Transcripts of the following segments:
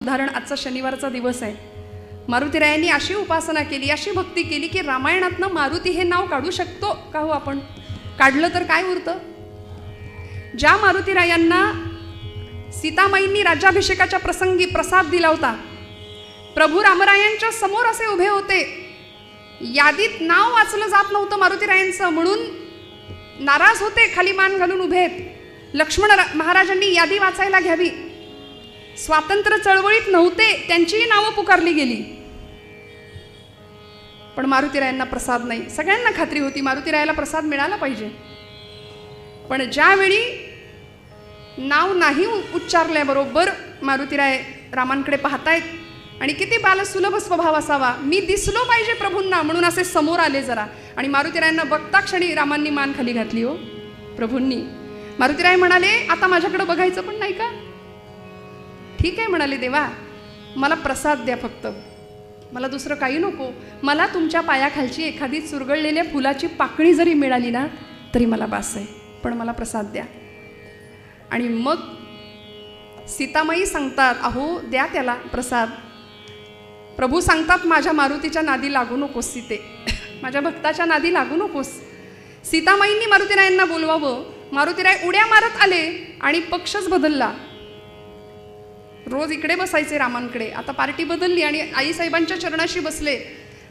उदाहरण आजचा शनिवारचा दिवस आहे. मारुतीरायांनी अशी उपासना केली, अशी भक्ती केली की रामायणातनं मारुती हे नाव काढू शकतो का हो आपण? काढलं तर काय उरतं? ज्या मारुतीरायांना सीतामाईंनी राज्याभिषेकाच्या प्रसंगी प्रसाद दिला होता, प्रभू रामरायांच्या समोर असे उभे होते, यादीत नाव वाचलं जात नव्हतं मारुतीरायांचं म्हणून नाराज होते, खाली मान घालून उभे आहेत. लक्ष्मण महाराजांनी यादी वाचायला घ्यावी, स्वातंत्र्य चळवळीत नव्हते, त्यांचीही नावं पुकारली गेली, पण मारुतीरायांना प्रसाद नाही. सगळ्यांना खात्री होती मारुतीरायाला प्रसाद मिळाला पाहिजे, पण ज्यावेळी नाव नाही उच्चारल्याबरोबर मारुतीराय रामांकडे पाहतायत आणि किती बालसुलभ स्वभाव असावा, मी दिसलो पाहिजे प्रभूंना म्हणून असे समोर आले जरा, आणि मारुतीरायांना बघता क्षणी रामांनी मान खाली घातली हो प्रभूंनी. मारुतीराय म्हणाले, आता माझ्याकडे बघायचं पण नाही का? ठीक आहे म्हणाले, देवा मला प्रसाद द्या, फक्त मला दुसरं काही नको, मला तुमच्या पायाखालची एखादी चुरगळलेल्या फुलाची पाकळी जरी मिळाली ना तरी मला बास आहे, पण मला प्रसाद द्या. आणि मग सीतामाई सांगतात, अहो द्या त्याला प्रसाद. प्रभू सांगतात, माझ्या मारुतीच्या नादी लागू नकोस सीते, माझ्या भक्ताच्या नादी लागू नकोस. सीतामाईंनी मारुतीरायांना बोलवावं, मारुतीराय उड्या मारत आले आणि पक्षच बदलला. रोज इकडे बसायचे रामांकडे, आता पार्टी बदलली आणि आईसाहेबांच्या चरणाशी बसले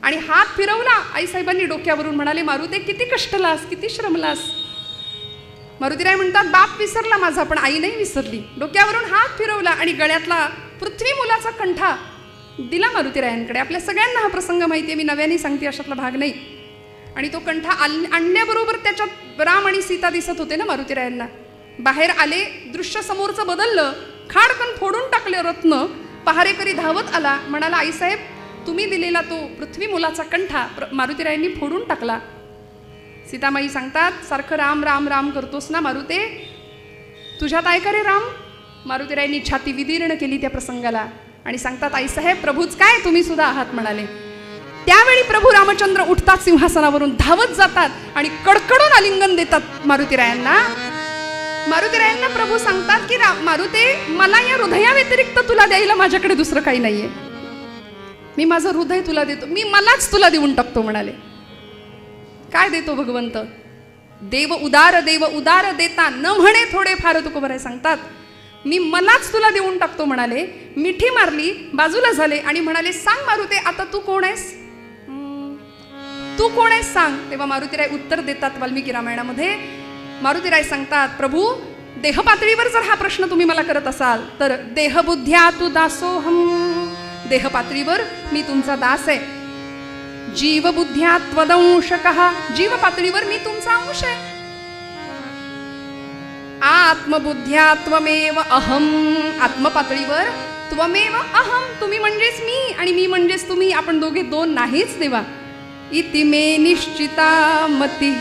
आणि हात फिरवला. आईसाहेबांनी डोक्यावरून म्हणाले, मारुते किती कष्टलास, किती श्रमलास. मारुतीराय म्हणतात, बाप विसरला माझा पण आई नाही विसरली. डोक्यावरून हात फिरवला आणि गळ्यातला पृथ्वी मुलाचा कंठा दिला मारुतीरायांकडे. आपल्या सगळ्यांना हा प्रसंग माहिती आहे, मी नव्याने सांगते, अशातला भाग नाही. आणि तो कंठा आणण्याबरोबर त्याच्यात राम आणि सीता दिसत होते ना मारुतीरायांना. बाहेर आले, दृश्य समोरचं बदललं, खाडकन फोडून टाकले रत्न. पहारेकरी धावत आला, म्हणाला, आईसाहेब तुम्ही दिलेला तो पृथ्वी मुलाचा कंठा मारुतीरायांनी फोडून टाकला. सीतामाई सांगतात, सारखं राम राम राम करतोस ना मारुते, तुझ्यात आहे का रे राम? मारुतीरायांनी छाती विदीर्ण केली त्या प्रसंगाला आणि सांगतात, आईसाहेब प्रभूच काय, तुम्ही सुद्धा आहात म्हणाले. त्यावेळी प्रभू रामचंद्र उठतात सिंहासनावरून, धावत जातात आणि कडकडून आलिंगन देतात मारुतीरायांना. मारुतीरायांना प्रभू सांगतात की मारुते, मला या हृदयाव्यतिरिक्त तुला द्यायला माझ्याकडे दुसरं काही नाहीये, मी माझं हृदय तुला देतो, मी मलाच तुला देऊन टाकतो म्हणाले. काय देतो भगवंत? देव उदार देता न म्हणे थोडे फार, तुकोबराय सांगतात, मी मलाच तुला देऊन टाकतो म्हणाले. मिठी मारली, बाजूला झाले आणि म्हणाले, सांग मारुते आता तू कोण आहेस, तू कोण आहेस सांग. तेव्हा मारुतीराय उत्तर देतात वाल्मिकी रामायणामध्ये. मारुतीराय सांगतात, प्रभू देह पातळीवर जर हा प्रश्न तुम्ही मला करत असाल तर देहबुद्ध्या तू दासोहम, देह पातळीवर मी तुमचा दास आहे. जीवबुद्ध्या त्वदंशकः, जीव पातळीवर मी तुमचा अंश आहे. आत्मबुद्ध्या त्वमेव अहम, आत्मपातळीवर त्वमेव अहम, तुम्ही म्हणजेच मी आणि मी म्हणजेच तुम्ही, आपण दोघे दोन नाहीच देवा. इति मे निश्चिता मती,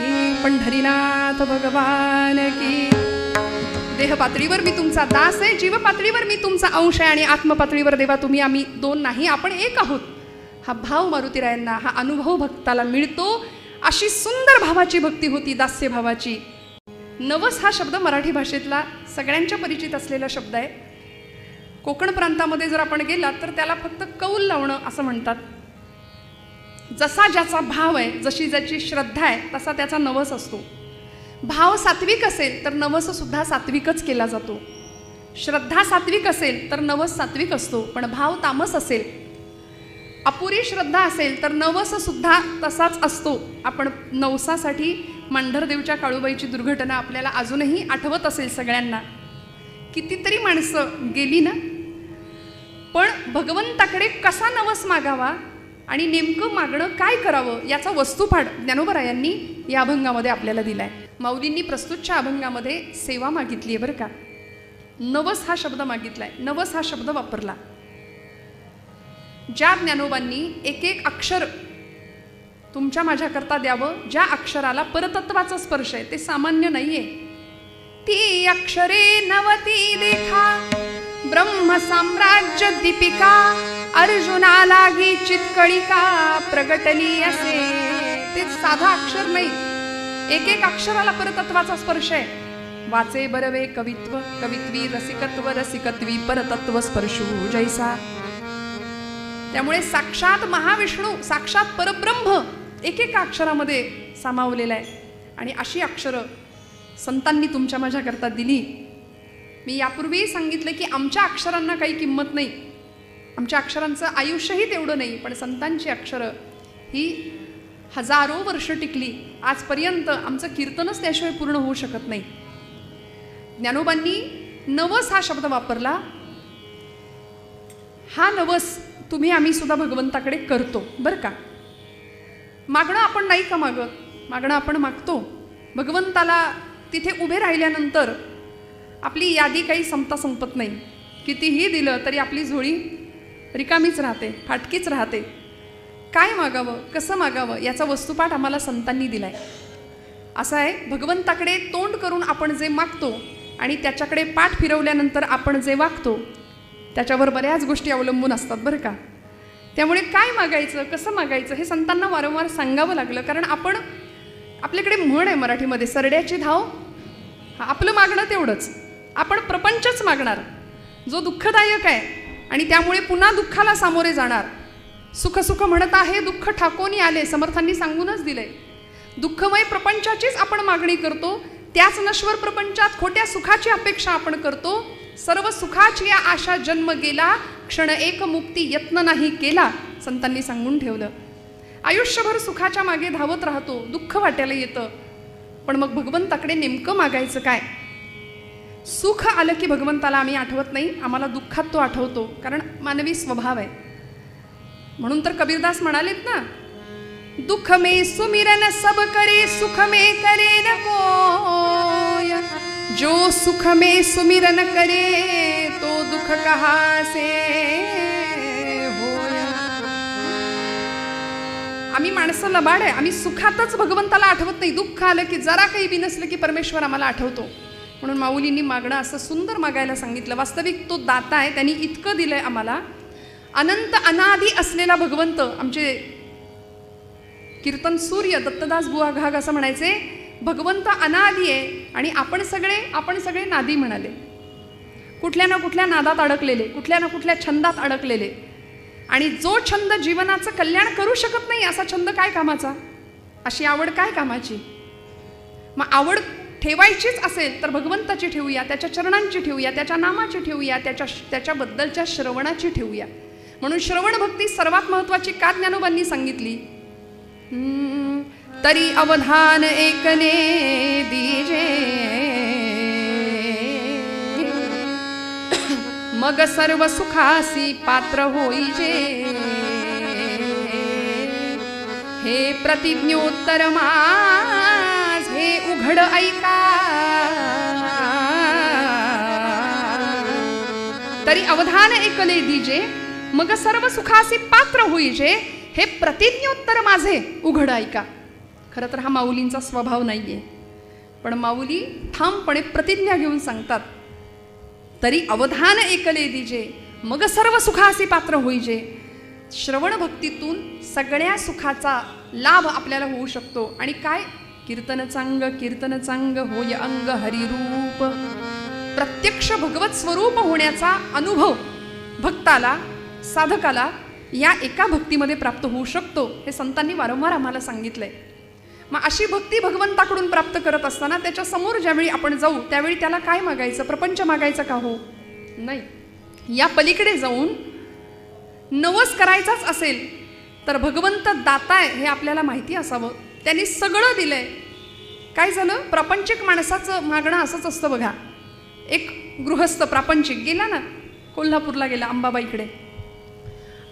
पंढरीनाथ भगवान की. देह पातळीवर मी तुमचा दास आहे, जीव पातळीवर मी तुमचा अंश आहे आणि आत्मपातळीवर देवा तुम्ही आम्ही दोन नाही, आपण एक आहोत. हा भाव मारुतीरायांना, हा अनुभव भक्ताला मिळतो. अशी सुंदर भावाची भक्ती होती, दास्य भावाची. नवस हा शब्द मराठी भाषेतला सगळ्यांच्या परिचित असलेला शब्द आहे. कोकण प्रांतामध्ये जर आपण गेलात तर त्याला फक्त कौल लावणं असं म्हणतात. जसा ज्याचा भाव आहे, जशी ज्याची श्रद्धा आहे, तसा त्याचा नवस असतो. भाव सात्विक असेल तर नवस सुद्धा सात्विकच केला जातो. श्रद्धा सात्विक असेल तर नवस सात्विक असतो, पण भाव तामस असेल, अपुरी श्रद्धा असेल तर नवस सुद्धा तसाच असतो. आपण नवसासाठी मांढरदेवच्या काळूबाईची दुर्घटना आपल्याला अजूनही आठवत असेल सगळ्यांना. कितीतरी माणसं गेली ना, पण भगवंताकडे कसा नवस मागावा आणि नेमकं मागणं काय करावं याचा वस्तुपाठ ज्ञानोबरायांनी या अभंगामध्ये आपल्याला दिलाय. माऊलींनी प्रस्तुतच्या अभंगामध्ये सेवा मागितली आहे बरं का, नवस हा शब्द मागितलाय, नवस हा शब्द वापरला. ज्या ज्ञानोबांनी एक एक अक्षर तुमच्या माझ्याकरता द्यावं, ज्या अक्षराला परतत्वाचा स्पर्श आहे, ते सामान्य नाहीये. ती अक्षरे नवती देखा, ब्रह्म साम्राज्य दीपिका, अर्जुना लागी चितकळिका प्रगटली असे. ते साधा अक्षर नाही, एक एक अक्षराला परतत्वाचा स्पर्श आहे. वाचे बरवे कवित्व, कवित्वी रसिकत्व, रसिकत्वी परतत्व स्पर्शू जैसा. त्यामुळे साक्षात महाविष्णू, साक्षात परब्रह्म एकेका अक्षरामध्ये सामावलेला आहे. आणि अशी अक्षरं संतांनी तुमच्या माझ्याकरता दिली. मी यापूर्वी सांगितलं की आमच्या अक्षरांना काही किंमत नाही, आमच्या अक्षरांचं आयुष्यही तेवढं नाही, पण संतांची अक्षरं ही हजारो वर्ष टिकली. आजपर्यंत आमचं कीर्तनच त्याशिवाय पूर्ण होऊ शकत नाही. ज्ञानोबांनी नवस हा शब्द वापरला. हा नवस तुम्ही आम्ही सुद्धा भगवंताकडे करतो बरं का. मागणं आपण नाही का मागत, मागणं आपण मागतो. भगवंताला तिथे उभे राहिल्यानंतर आपली यादी काही संपत नाही. कितीही दिलं तरी आपली झोळी रिकामीच राहते, फाटकीच राहते. काय मागावं, कसं मागावं याचा वस्तुपाठ आम्हाला संतांनी दिलाय. असं आहे, भगवंताकडे तोंड करून आपण जे मागतो आणि त्याच्याकडे पाठ फिरवल्यानंतर आपण जे वागतो त्याच्यावर बऱ्याच गोष्टी अवलंबून असतात बरं का. त्यामुळे काय मागायचं, कसं मागायचं हे संतांना वारंवार सांगावं लागलं. कारण आपण, आपल्याकडे म्हण आहे मराठीमध्ये, सरड्याची धाव. आपलं मागणं तेवढंच, आपण प्रपंचच मागणार जो दुःखदायक आहे आणि त्यामुळे पुन्हा दुःखाला सामोरे जाणार. सुख सुख म्हणत आहे दुःख ठाकोनी आले, समर्थांनी सांगूनच दिलंय. दुःखमय प्रपंचाचीच आपण मागणी करतो. त्याच नश्वर प्रपंचात खोट्या सुखाची अपेक्षा आपण करतो. सर्व सुखाची या आशा जन्म गेला, क्षण एक मुक्ती यत्न नाही केला, संतांनी सांगून ठेवलं. आयुष्यभर सुखाच्या मागे धावत राहतो, दुःख वाटायला येतं. पण मग भगवंताकडे नेमकं मागायचं काय. सुख आलं की भगवंताला आम्ही आठवत नाही, आम्हाला दुःखात तो आठवतो, कारण मानवी स्वभाव आहे. म्हणून तर कबीरदास म्हणालेत ना, दुःख में सुमिरन सब करे, सुख में करे न कोय, जो सुख में सुमिरन करे तो दुख कहाँ से होय. आम्ही माणसं लबाड आहे, आम्ही सुखातच भगवंताला आठवत नाही. दुःख आलं की जरा काही बिनसलं की परमेश्वर आम्हाला आठवतो. म्हणून माऊलींनी मागणं असं सुंदर मागायला सांगितलं. वास्तविक तो दाता आहे, त्यांनी इतकं दिलंय आम्हाला. अनंत अनादी असलेला भगवंत. आमचे कीर्तन सूर्य दत्तदास बुवा घाग असं म्हणायचे, भगवंत अनादी आहे आणि आपण सगळे नादी म्हणाले. कुठल्या ना कुठल्या नादात अडकलेले, कुठल्या ना कुठल्या छंदात अडकलेले. आणि जो छंद जीवनाचं कल्याण करू शकत नाही असा छंद काय कामाचा, अशी आवड काय कामाची. मग आवड ठेवायचीच असेल तर भगवंताची ठेवूया, त्याच्या चरणांची ठेवूया, त्याच्या नामाची ठेवूया, त्याच्याबद्दलच्या श्रवणाची ठेवूया. म्हणून श्रवण भक्ती सर्वात महत्वाची का ज्ञानोबांनी सांगितली. तरी अवधान एकने दीजे, मग सर्व सुखासी पात्र होईजे. हे प्रतिज्ञोत्तर माझे उघड ऐका. तरी अवधान एकले दीजे, मग सर्व सुखासी पात्र होईजे. हे प्रतिज्ञोत्तर माझे उघड ऐका. खरं तर हा माऊलींचा स्वभाव नाहीये, पण माऊली ठामपणे प्रतिज्ञा घेऊन सांगतात. तरी अवधान एकले दीजे, मग सर्व सुखासी पात्र होईजे. श्रवण भक्तीतून सगळ्या सुखाचा लाभ आपल्याला होऊ शकतो. आणि काय, कीर्तन चांग होय अंग हरिरूप. प्रत्यक्ष भगवत स्वरूप होण्याचा अनुभव भक्ताला, साधकाला या एका भक्तीमध्ये प्राप्त होऊ शकतो. हे संतांनी वारंवार आम्हाला सांगितलंय. मग अशी भक्ती भगवंताकडून प्राप्त करत असताना त्याच्या समोर ज्यावेळी आपण जाऊ त्यावेळी त्याला काय मागायचं, प्रपंच मागायचं का हो नाही. या पलीकडे जाऊन नवस करायचाच असेल तर भगवंत दाता आहे हे आपल्याला माहिती असावं. त्यांनी सगळं दिलंय. काय झालं, प्रापंचिक माणसाचं मागणं असंच असतं बघा. एक गृहस्थ प्रापंचिक गेला ना, कोल्हापूरला गेला अंबाबाईकडे,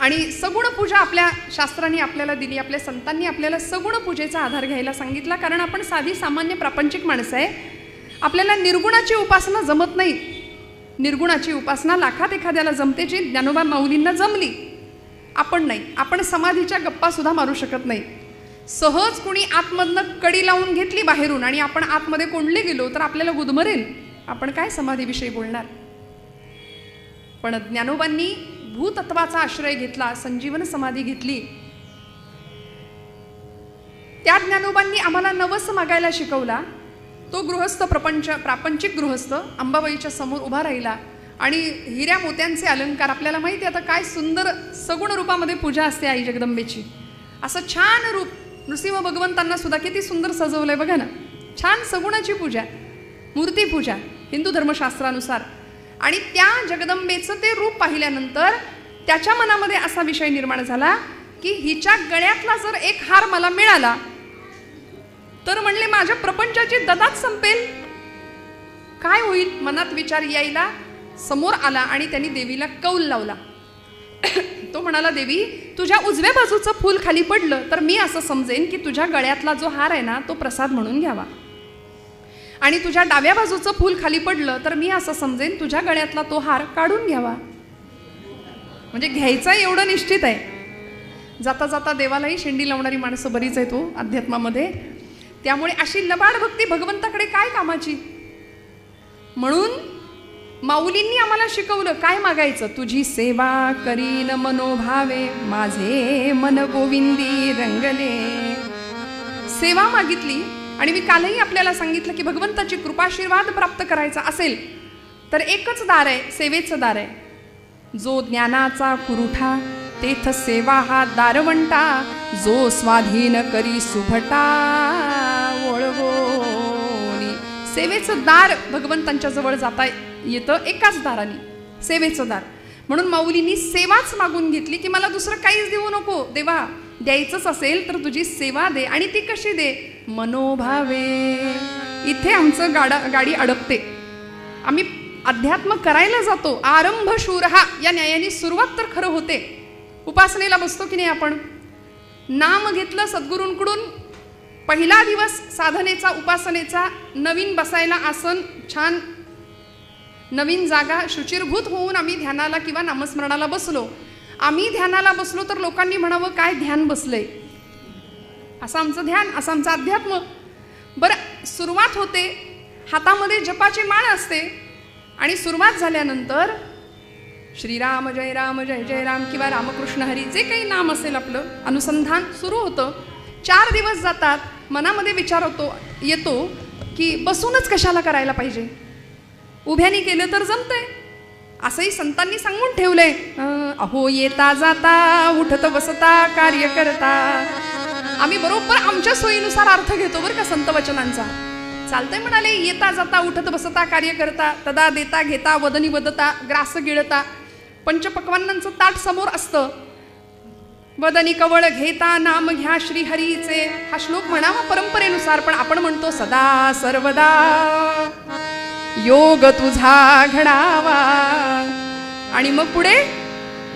आणि सगुण पूजा आपल्या शास्त्रांनी आपल्याला दिली, आपल्या संतांनी आपल्याला सगुण पूजेचा आधार घ्यायला सांगितला. कारण आपण साधी सामान्य प्रापंचिक माणसं आहे, आपल्याला निर्गुणाची उपासना जमत नाही. निर्गुणाची उपासना लाखात एखाद्याला जमते, जी ज्ञानोबा माऊलींना जमली. आपण नाही. आपण समाधीच्या गप्पा सुद्धा मारू शकत नाही. सहज कोणी आतमधनं कडी लावून घेतली बाहेरून आणि आपण आतमध्ये कोंडले गेलो तर आपल्याला गुदमरेल. आपण काय समाधीविषयी बोलणार. पण ज्ञानोबांनी भूतत्वाचा आश्रय घेतला, संजीवन समाधी घेतली. त्या ज्ञानोबांनी आम्हाला नवस मागायला शिकवला. तो गृहस्थ प्रापंचिक गृहस्थ अंबाबाईच्या समोर उभा राहिला आणि हिऱ्या मोत्यांचे अलंकार, आपल्याला माहिती आहे आता काय सुंदर सगुण रूपामध्ये पूजा असते आई जगदंबेची. असं छान रूप नृसिंह भगवंतांना सुद्धा किती सुंदर सजवलंय बघा ना. छान सगुणाची पूजा, मूर्तीपूजा हिंदू धर्मशास्त्रानुसार. आणि त्या जगदंबेचं ते रूप पाहिल्यानंतर त्याच्या मनामध्ये असा विषय निर्माण झाला की हिच्या गळ्यातला जर एक हार मला मिळाला तर म्हणले माझ्या प्रपंचाची ददाच संपेल. काय होईल मनात विचार यायला समोर आला आणि त्यांनी देवीला कौल लावला. तो म्हणाला, देवी तुझ्या उजव्या बाजूचं फूल खाली पडलं तर मी असं समजेन की तुझ्या गळ्यातला जो हार आहे ना तो प्रसाद म्हणून घ्यावा, आणि तुझ्या डाव्या बाजूचं फूल खाली पडलं तर मी असं समजेन तुझ्या गळ्यातला तो हार काढून घ्यावा. म्हणजे घ्यायचा एवढं निश्चित आहे. जाता जाता देवालाही शेंडी लावणारी माणसं बरीच आहेत हो अध्यात्मामध्ये. त्यामुळे अशी लबाड भक्ती भगवंताकडे काय कामाची. म्हणून माऊलींनी आम्हाला शिकवलं काय मागायचं. तुझी सेवा करीन मनोभावे, माझे मन गोविंदी रंगले. सेवा मागितली. आणि मी कालही आपल्याला सांगितलं की भगवंताची कृपाशीर्वाद प्राप्त करायचा असेल तर एकच दार आहे, सेवेचं दार आहे. जो ज्ञानाचा कुरुठा तेथ सेवा हा दारवंटा, जो स्वाधीन करी सुभटा वळवोनी. सेवेचं दार भगवंतांच्या जवळ जाता येतं एकाच दाराने, सेवेचं दार. म्हणून माऊलींनी सेवाच मागून घेतली की मला दुसरं काहीच देऊ नको देवा, द्यायचंच असेल तर तुझी सेवा दे. आणि ती कशी दे, मनोभावे. इथे आमचं गाडी अडकते. आम्ही अध्यात्म करायला जातो, आरंभ शूरहा या न्यायाने सुरुवात तर खरं होते. उपासनेला बसतो की नाही आपण, नाम घेतलं सद्गुरूंकडून, पहिला दिवस साधनेचा उपासनेचा, नवीन बसायला आसन छान, नवीन जागा, शुचिरभूत होऊन आम्ही ध्यानाला किंवा नामस्मरणाला बसलो. आम्ही ध्यानाला बसलो तर लोकांनी म्हणावं काय ध्यान बसलंय, असं आमचं ध्यान, असं आमचं अध्यात्म. बरं, सुरुवात होते, हातामध्ये जपाची माळ असते आणि सुरुवात झाल्यानंतर श्रीराम जय राम जय जय राम किंवा रामकृष्ण हरी जे काही नाम असेल आपलं अनुसंधान सुरू होतं. 4 दिवस जातात. मनामध्ये विचार येतो की बसूनच कशाला करायला पाहिजे, उभ्यानी केलं तर जमतंय. असंही संतांनी सांगून ठेवलंय, अहो येता जाता उठत बसता कार्य करता. आम्ही बरोबर आमच्या सोयीनुसार अर्थ घेतो बरं का संत वचनांचा. चालतंय म्हणाले, येता जाता उठत बसता कार्य करता, तदा देता घेता वदनी वदता ग्रास गिळता. पंचपक्वान्नांचं ताट समोर असतं. वदनी कवळ घेता नाम घ्या श्रीहरीचे. हा श्लोक म्हणावा परंपरेनुसार, पण आपण म्हणतो सदा सर्वदा योग तुझा घडावा. आणि मग पुढे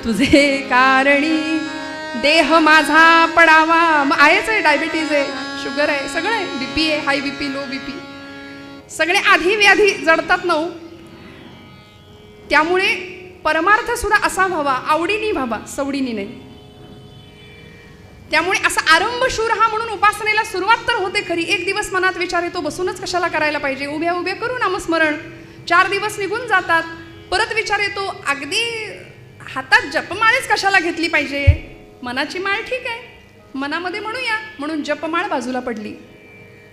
तुझे कारणी देह माझा पडावा. मग आहेच आहे, डायबिटीज आहे, शुगर आहे, सगळं आहे, बीपी आहे, हाय बीपी लो बीपी, सगळे आधी व्याधी जडतात ना. त्यामुळे परमार्थ सुद्धा असा व्हावा, आवडीनी व्हावा, सवडीनी नाही. त्यामुळे असा आरंभशूर हा म्हणून उपासनेला सुरुवात तर होते खरी. एक दिवस मनात विचार येतो बसूनच कशाला करायला पाहिजे, उभ्या उभ्या करू नामस्मरण. 4 दिवस निघून जातात. परत विचार येतो अगदी हातात जपमाळच कशाला घेतली पाहिजे, मनाची माळ ठीक आहे, मनामध्ये म्हणूया, म्हणून जपमाळ बाजूला पडली.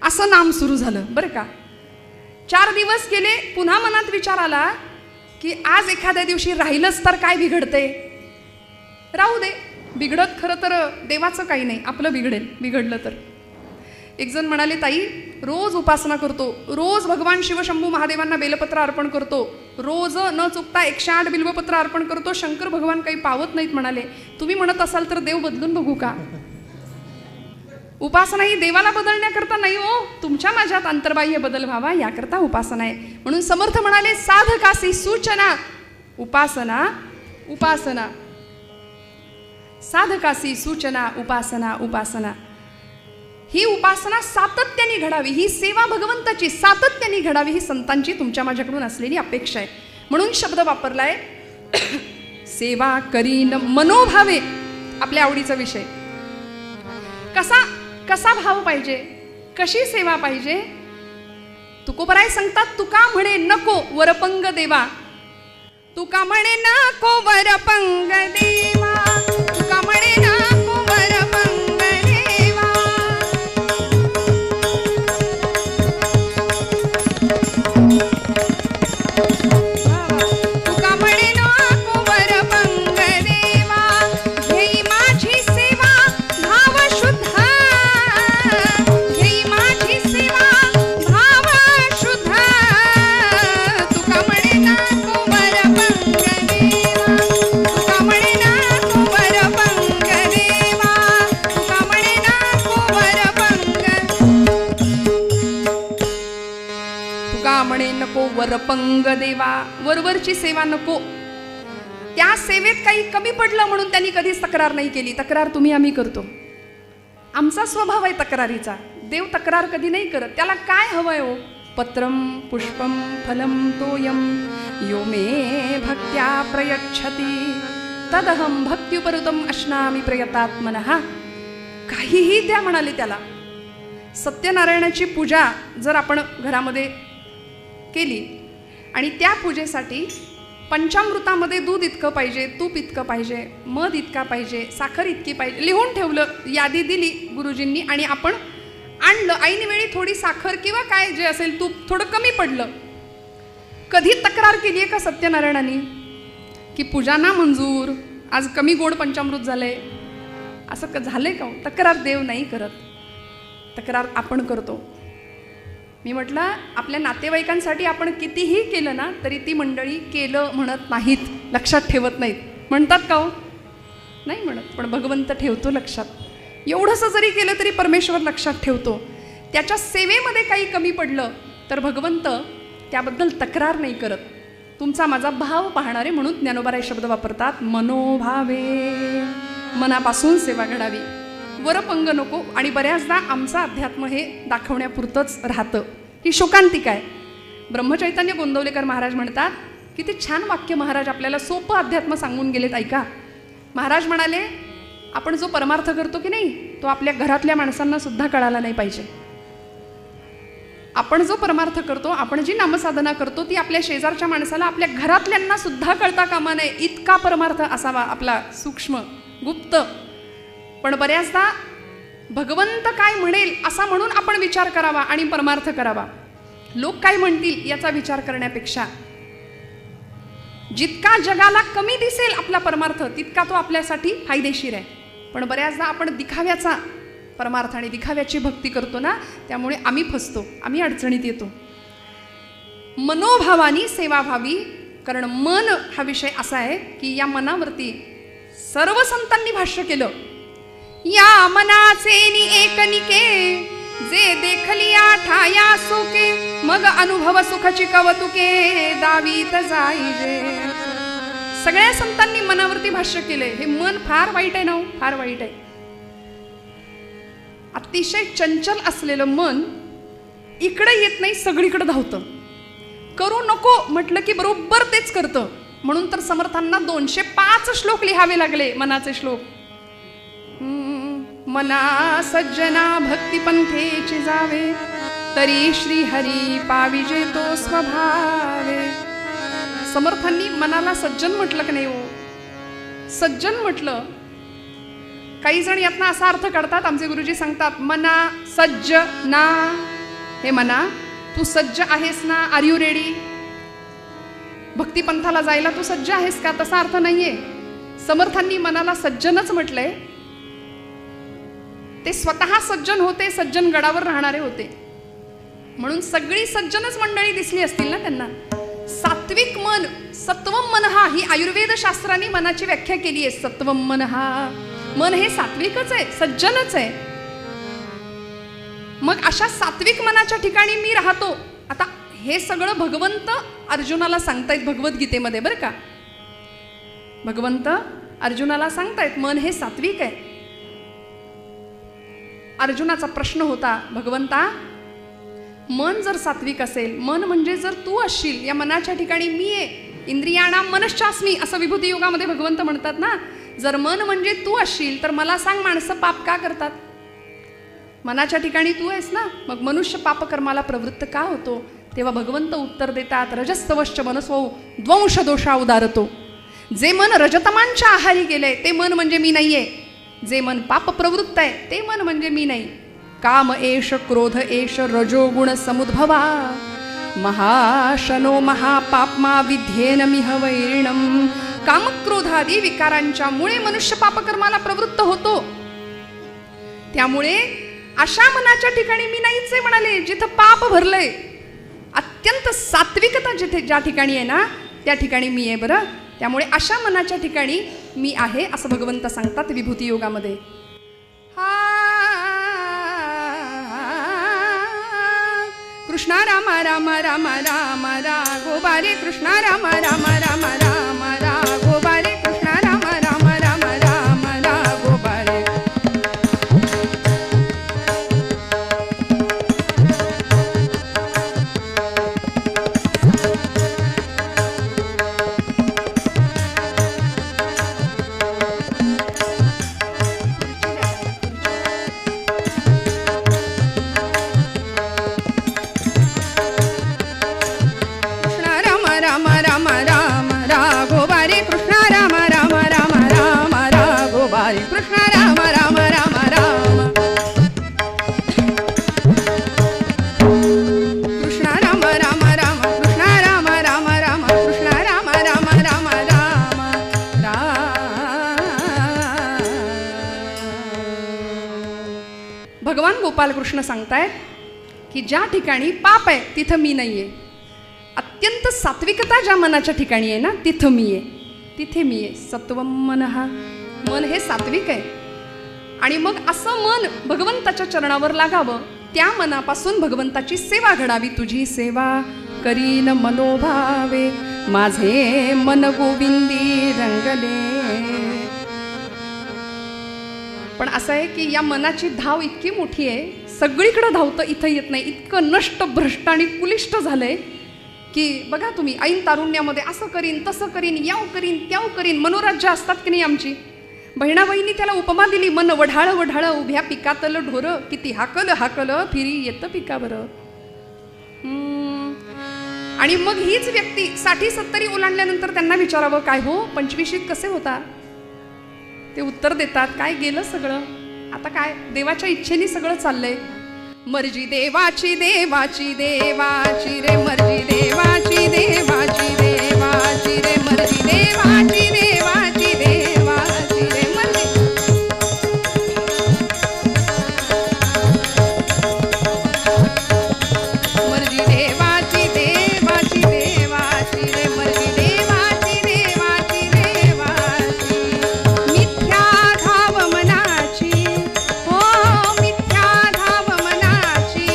असं नाम सुरू झालं बरं का. 4 दिवस गेले. पुन्हा मनात विचार आला की आज एखाद्या दिवशी राहिलंच तर काय बिघडते, राहू दे. बिघडत खरं तर देवाचं काही नाही, आपलं बिघडेल बिघडलं तर. एक जण म्हणाले, ताई रोज उपासना करतो, रोज भगवान शिवशंभू महादेवांना बेलपत्र अर्पण करतो, रोज न चुकता 108 बिल्वपत्र अर्पण करतो, शंकर भगवान काही पावत नाहीत. म्हणाले, तुम्ही म्हणत असाल तर देव बदलून बघू का. उपासना ही देवाला बदलण्याकरता नाही हो, तुमच्या माझ्यात अंतर्बाह्य बदल व्हावा याकरता उपासना आहे. म्हणून समर्थ म्हणाले, साधकासी सूचना उपासना उपासना, साधकासी सूचना उपासना उपासना. ही उपासना सातत्याने घडावी, ही सेवा भगवंताची सातत्याने घडावी, ही संतांची तुमच्या माझ्याकडून असलेली अपेक्षा आहे. म्हणून शब्द वापरलाय सेवा करीन मनोभावे. आपल्या आवडीचा विषय. कसा भाव पाहिजे, कशी सेवा पाहिजे. तुकोबराय सांगतात, तुका म्हणे नको वरपंग देवा, तुका म्हणे नको वरपंग देवा, तुका म्हणे नको वरपंग देवा. वरपंग देवा, वरवरची सेवा नको. त्या सेवेत काही कमी पडलं म्हणून त्यांनी कधीच तक्रार नाही केली. तक्रार तुम्ही आम्ही करतो, आमचा स्वभाव आहे तक्रारीचा. देव तक्रार कधी नाही करत. त्याला काय हवंय हो? पत्रम पुष्पम फलम तोयम यो मे भक्त्या प्रयच्छति तदहम भक्त्युपरुतम अश्नामी प्रयतात्मनः. काहीही द्या म्हणाले त्याला. सत्यनारायणाची पूजा जर आपण घरामध्ये केली आणि त्या पूजेसाठी पंचामृतामध्ये दूध इतकं पाहिजे, तूप इतकं पाहिजे, मध इतका पाहिजे, साखर इतकी पाहिजे, लिहून ठेवलं, यादी दिली गुरुजींनी आणि आपण आणलं. ऐनवेळी थोडी साखर किंवा काय जे असेल तूप थोडं कमी पडलं. कधी तक्रार केली आहे का सत्यनारायणाने की पूजा ना मंजूर, आज कमी गोड पंचामृत झालंय, असं झालंय का? तक्रार देव नाही करत, तक्रार आपण करतो. मी म्हटलं आपल्या नातेवाईकांसाठी आपण कितीही केलं ना तरी ती मंडळी केलं म्हणत नाहीत, लक्षात ठेवत नाहीत. म्हणतात का हो? नाही म्हणत. पण भगवंत ठेवतो लक्षात. एवढंसं जरी केलं तरी परमेश्वर लक्षात ठेवतो. त्याच्या सेवेमध्ये काही कमी पडलं तर भगवंत त्याबद्दल तक्रार नाही करत. तुमचा माझा भाव पाहणारे म्हणून ज्ञानोबा शब्द वापरतात. मनोभावे, मनापासून सेवा घडावी, वरपंग नको. आणि बऱ्याचदा आमचं अध्यात्म हे दाखवण्यापुरतंच राहतं. ही शोकांतिका आहे. ब्रह्मचैतन्य गोंदवलेकर महाराज म्हणतात, किती छान वाक्य महाराज आपल्याला सोपं अध्यात्म सांगून गेलेत, ऐका. महाराज म्हणाले, आपण जो परमार्थ करतो की नाही तो आपल्या घरातल्या माणसांना सुद्धा कळाला नाही पाहिजे. आपण जो परमार्थ करतो, आपण जी नामसाधना करतो ती आपल्या शेजारच्या माणसाला, आपल्या घरातल्यांना सुद्धा कळता कामा नये. इतका परमार्थ असावा आपला, सूक्ष्म, गुप्त. पण बऱ्याचदा भगवंत काय म्हणेल असा म्हणून आपण विचार करावा आणि परमार्थ करावा. लोक काय म्हणतील याचा विचार करण्यापेक्षा जितका जगाला कमी दिसेल आपला परमार्थ तितका तो आपल्यासाठी फायदेशीर आहे. पण बऱ्याचदा आपण दिखाव्याचा परमार्थ आणि दिखाव्याची भक्ती करतो ना, त्यामुळे आम्ही फसतो, आम्ही अडचणीत येतो. मनोभावानी सेवा व्हावी. कारण मन हा विषय असा आहे की या मनावरती सर्व संतांनी भाष्य केलं. या मनाचे एकनिके जे देखलिया ठाया सोके, मग अनुभव सुखाची कवतुके दावीत जाईजे. सगळ्या संतांनी मनावरती भाष्य केले. हे मन फार वाईट आहे ना, फार वाईट आहे. अतिशय चंचल असलेलं मन इकडे येत नाही, सगळीकडे धावतं. करू नको म्हटलं की बरोबर तेच करतं. म्हणून तर समर्थांना 205 श्लोक लिहावे लागले, मनाचे श्लोक. मना सज्जना भक्तिपंथेची जावे, तरी श्री हरी पाविजे तो स्वभावे. समर्थांनी मनाला सज्जन म्हटलं की नाही हो? सज्जन म्हटलं. काही जण यातनं असा अर्थ काढतात, आमचे गुरुजी सांगतात, मना सज्ज ना. हे मना, तू सज्ज आहेस ना? R you ready? भक्तिपंथाला जायला तू सज्ज आहेस का? तसा अर्थ नाहीये. समर्थांनी मनाला सज्जनच म्हटलंय. ते स्वतः सज्जन होते, सज्जन गडावर राहणारे होते. म्हणून सगळी सज्जनच मंडळी दिसली असतील ना त्यांना. सात्विक मन, सत्वम मनहा, ही आयुर्वेद शास्त्राने मनाची व्याख्या केली आहे. सत्वम मनहा, मन हे सात्विकच आहे, सज्जनच आहे. मग अशा सात्विक मनाच्या ठिकाणी मी राहतो. आता हे सगळं भगवंत अर्जुनाला सांगतायत भगवद्गीतेमध्ये, बरं का. भगवंत अर्जुनाला सांगतायत मन हे सात्विक आहे. अर्जुनाचा प्रश्न होता, भगवंता मन जर सात्विक असेल, मन म्हणजे जर तू असशील, या मनाच्या ठिकाणी मी आहे, इंद्रियाणा मनश्चास्मी असं विभूती योगामध्ये भगवंत म्हणतात ना. जर मन म्हणजे तू असशील तर मला सांग, माणसं पाप का करतात? मनाच्या ठिकाणी तू आहेस ना, मग मनुष्य पापकर्माला प्रवृत्त का होतो? तेव्हा भगवंत उत्तर देतात, रजस्तवश्च मनसो द्वंश दोषा उदारतो. जे मन रजतमांच्या आहारी गेले ते मन म्हणजे मी नाहीये. जे मन पाप प्रवृत्त आहे ते मन म्हणजे मी नाही. काम एष क्रोध एष रजोगुण समुद्भवा, महाशनो महापापमा विध्येन मिह वैरिणम. कामक्रोधादी विकारांच्या मुळे मनुष्य पापकर्माला प्रवृत्त होतो. त्यामुळे अशा मनाच्या ठिकाणी मी नाहीच आहे म्हणाले, जिथं पाप भरलंय. अत्यंत सात्विकता जिथे ज्या ठिकाणी आहे ना त्या ठिकाणी मी आहे, बरं. त्यामुळे अशा मनाच्या ठिकाणी मी आहे असं भगवंत सांगतात विभूती योगामध्ये. कृष्णा राम राम राम राम राघोबारे कृष्णा राम राम राम राम राघोबारे कृष्णा राम राम राम राम राघोबारे. राम राम राम राघोबारे कृष्णा राम राम राम राम राघोबारे कृष्णा राम राम राम राम कृष्णा राम राम राम कृष्णा राम राम राम कृष्णा राम राम राम राम भगवान गोपाल कृष्ण सांगतायत की ज्या ठिकाणी पाप आहे तिथं मी नाहीये. अत्यंत सात्विकता ज्या मनाच्या ठिकाणी आहे ना तिथं मी आहे, तिथे मी आहे. सत्वम मनहा, मन हे सात्विक आहे. आणि मग असं मन भगवंताच्या चरणावर लागावं, त्या मनापासून भगवंताची सेवा घडावी. तुझी सेवा करीन मनोभावे, माझे मन गोविंदी रंगले. पण असं आहे की या मनाची धाव इतकी मोठी आहे, सगळीकडे धावतं, इथं येत नाही. इतकं नष्ट भ्रष्ट आणि कुलिष्ट झालंय की बघा तुम्ही, ऐन तारुण्यामध्ये असं करीन तसं करीन, याव करीन त्याव करीन, मनोराज्य असतात की नाही आमची. बहिणा बहिणी त्याला उपमा दिली, मन वढाळ वढाळ उभ्या पिकातलं ढोर, किती हाकल हाकल फिरी येतं पिकावर. आणि मग हीच व्यक्ती 60-70 ओलांडल्यानंतर त्यांना विचारावं काय हो 25शीत कसे होता, ते उत्तर देतात काय गेलं सगळं, आता काय देवाच्या इच्छेने सगळं चाललंय. मर्जी देवाची देवाची देवाची रे, मर्जी देवाची देवाची देवाची रे, मर्जी देवाची देवाची देवाची रे, मर्जी देवाची देवाची देवाची रे, मर्जी देवाची देवाची देवाची. मिथ्या धाव मनाची, हो मिथ्या धाव मनाची.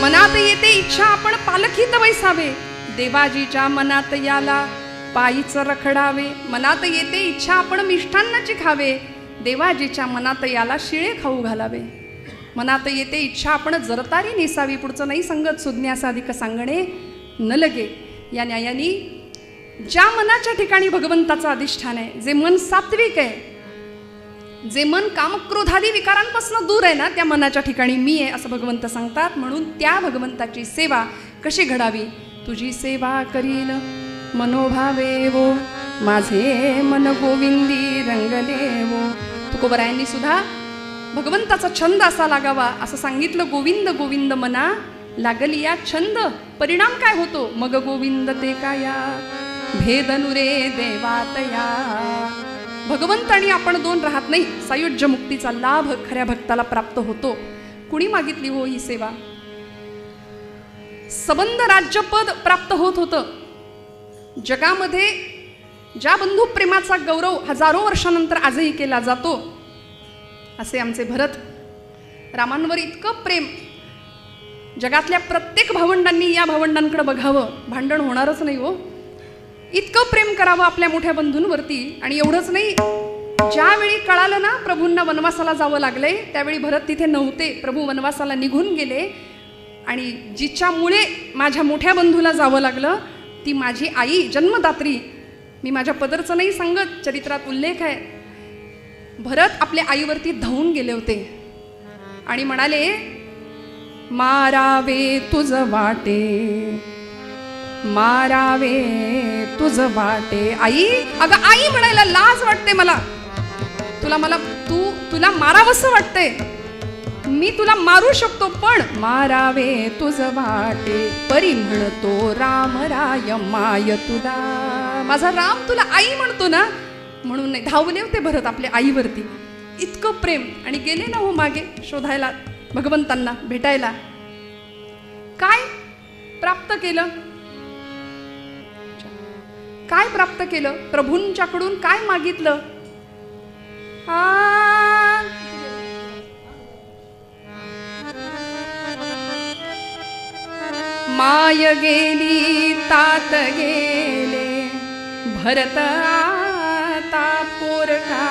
मनात येते इच्छा आपण पालखीत बैसावे, देवाजीच्या मनात याला पायीच रखडावे. मनात येते इच्छा आपण मिष्ठान्नाची खावे, देवाजीच्या मनात याला शिळे खाऊ घालावे. मनात येते इच्छा आपण जरतारी नेसावी, पुढचं नाही संगत सुज्ञास अधिक सांगणे न लगे. या न्यायानी ज्या मनाच्या ठिकाणी भगवंताचं अधिष्ठान आहे, जे मन सात्विक आहे, जे मन कामक्रोधादी विकारांपासून दूर आहे ना, त्या मनाच्या ठिकाणी मी आहे असं भगवंत सांगतात. म्हणून त्या भगवंताची सेवा कशी घडावी. तुझी सेवा करीन मनोभावे वो, माझे मन गोविंदी रंगले वो. तुकोबरायांनी सुद्धा भगवंताचा छंद असा लागावा असं सांगितलं. गोविंद गोविंद मना लागली या छंद, परिणाम काय होतो. मग गोविंद ते काया भेदनुरे देवातया. भगवंत आणि आपण दोन राहत नाही, सायुज्य मुक्तीचा लाभ खऱ्या भक्ताला प्राप्त होतो. कुणी मागितली हो ही सेवा. सबंध राज्यपद प्राप्त होत होतं. जगामध्ये ज्या बंधू प्रेमाचा गौरव हजारो वर्षानंतर आजही केला जातो, असे आमचे भरत. रामांवर इतकं प्रेम, जगातल्या प्रत्येक भावंडांनी या भावंडांकडे बघावं, भांडण होणारच नाही हो. इतकं प्रेम करावं आपल्या मोठ्या बंधूंवरती. आणि एवढंच नाही, ज्यावेळी कळालं ना प्रभूंना वनवासाला जावं लागलंय, त्यावेळी भरत तिथे नव्हते. प्रभू वनवासाला निघून गेले. आणि जिच्यामुळे माझ्या मोठ्या बंधूला जावं लागलं ती माझी आई जन्मदात्री. मी माझ्या पदरचं नाही सांगत, चरित्रात उल्लेख आहे. भरत आपल्या आईवरती धावून गेले होते आणि म्हणाले, मारावे तुझ वाटे, मारावे तुझ वाटे. आई, अगं आई म्हणायला लाज वाटते मला. तुला मारावंसं वाटतंय, मी तुला मारू शकतो, पण मारावे तुझ वाटे, परी म्हणतो राम राय माय तुला. माझा राम तुला आई म्हणतो ना, म्हणून नाही धावले होते भरत आपल्या आईवरती. इतकं प्रेम. आणि गेले ना हो मागे शोधायला भगवंतांना भेटायला. काय प्राप्त केलं? काय प्राप्त केलं? प्रभूंच्याकडून काय मागितलं? माय गेली तात गेले, भरत आता पोरका.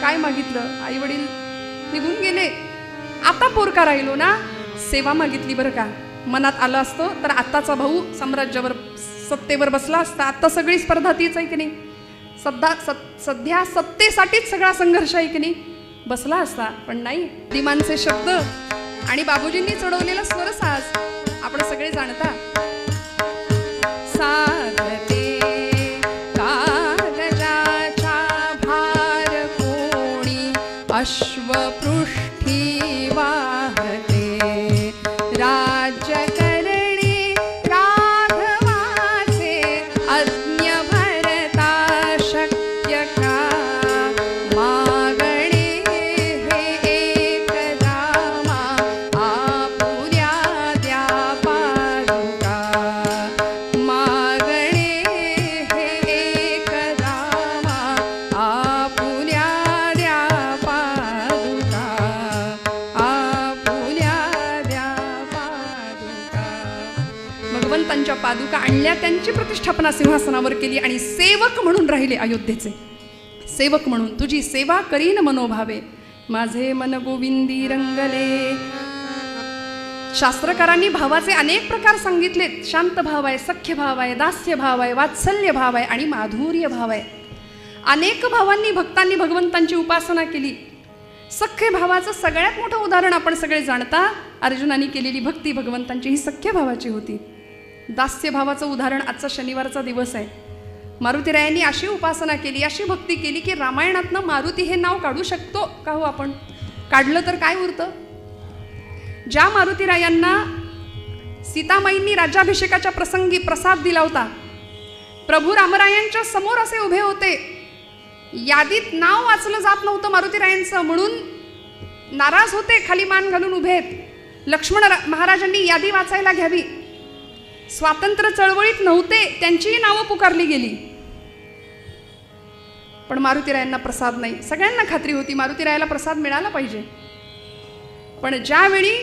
काय मागितलं? आई वडील निघून गेले, आता पोरका राहिलो ना. सेवा मागितली बरं का. मनात आलं असतं तर आत्ताचा भाऊ सम्राज्यावर सत्तेवर बसला असता. आता सगळी स्पर्धा तीच आहे की नाही. सध्या सत्तेसाठीच सगळा संघर्ष आहे की नाही. बसला असता, पण नाही. दिमानचे शब्द आणि बाबूजींनी चढवलेला स्वरसाज आपण सगळे जाणता. साधते कागदाचा भार कोणी, अश्वपृष्ठी वाहते राज्य करणे राघवाचे, अज्ञ भरता शक्य का. मागणे हे एक रामा, आपुल्या द्या पादुका. मागणे हे एक रामा, आपुल्या द्या पादुका. आपुल्या द्या पादुका. भगवंतांच्या पादुका आणल्या, त्यांची प्रतिष्ठापना सिंहासनावर केली आणि सेवक म्हणून राहिले. अयोध्येचे सेवक म्हणून तुझी सेवा करीन मनोभावे, माझे मन गोविंदी रंगले. शास्त्रकारांनी भावाचे अनेक प्रकार सांगितलेत. शांत भाव आहे, सख्य भाव आहे, दास्य भाव आहे, वात्सल्य भाव आहे आणि माधुर्य भाव आहे. अनेक भावांनी भक्तांनी भगवंतांची उपासना केली. सख्य भावाचं सगळ्यात मोठं उदाहरण आपण सगळे जाणता. अर्जुनाने केलेली भक्ती भगवंतांची ही सख्य भावाची होती. दास्य भावाचं उदाहरण आजचा शनिवारचा दिवस आहे. मारुतीरायांनी अशी उपासना केली, अशी भक्ती केली की रामायणातनं मारुती हे नाव काढू शकतो का हो आपण? काढलं तर काय उरतं? ज्या मारुतीरायांना सीतामाईंनी राज्याभिषेकाच्या प्रसंगी प्रसाद दिला होता, प्रभू रामरायांच्या समोर असे उभे होते, यादीत नाव वाचलं जात नव्हतं मारुतीरायांचं, म्हणून नाराज होते, खाली मान घालून उभे आहेत. लक्ष्मण महाराजांनी यादी वाचायला घ्यावी. स्वातंत्र्य चळवळीत नव्हते, त्यांचीही नावं पुकारली गेली, पण मारुतीरायांना प्रसाद नाही. सगळ्यांना खात्री होती मारुतीरायाला प्रसाद मिळाला पाहिजे, पण ज्यावेळी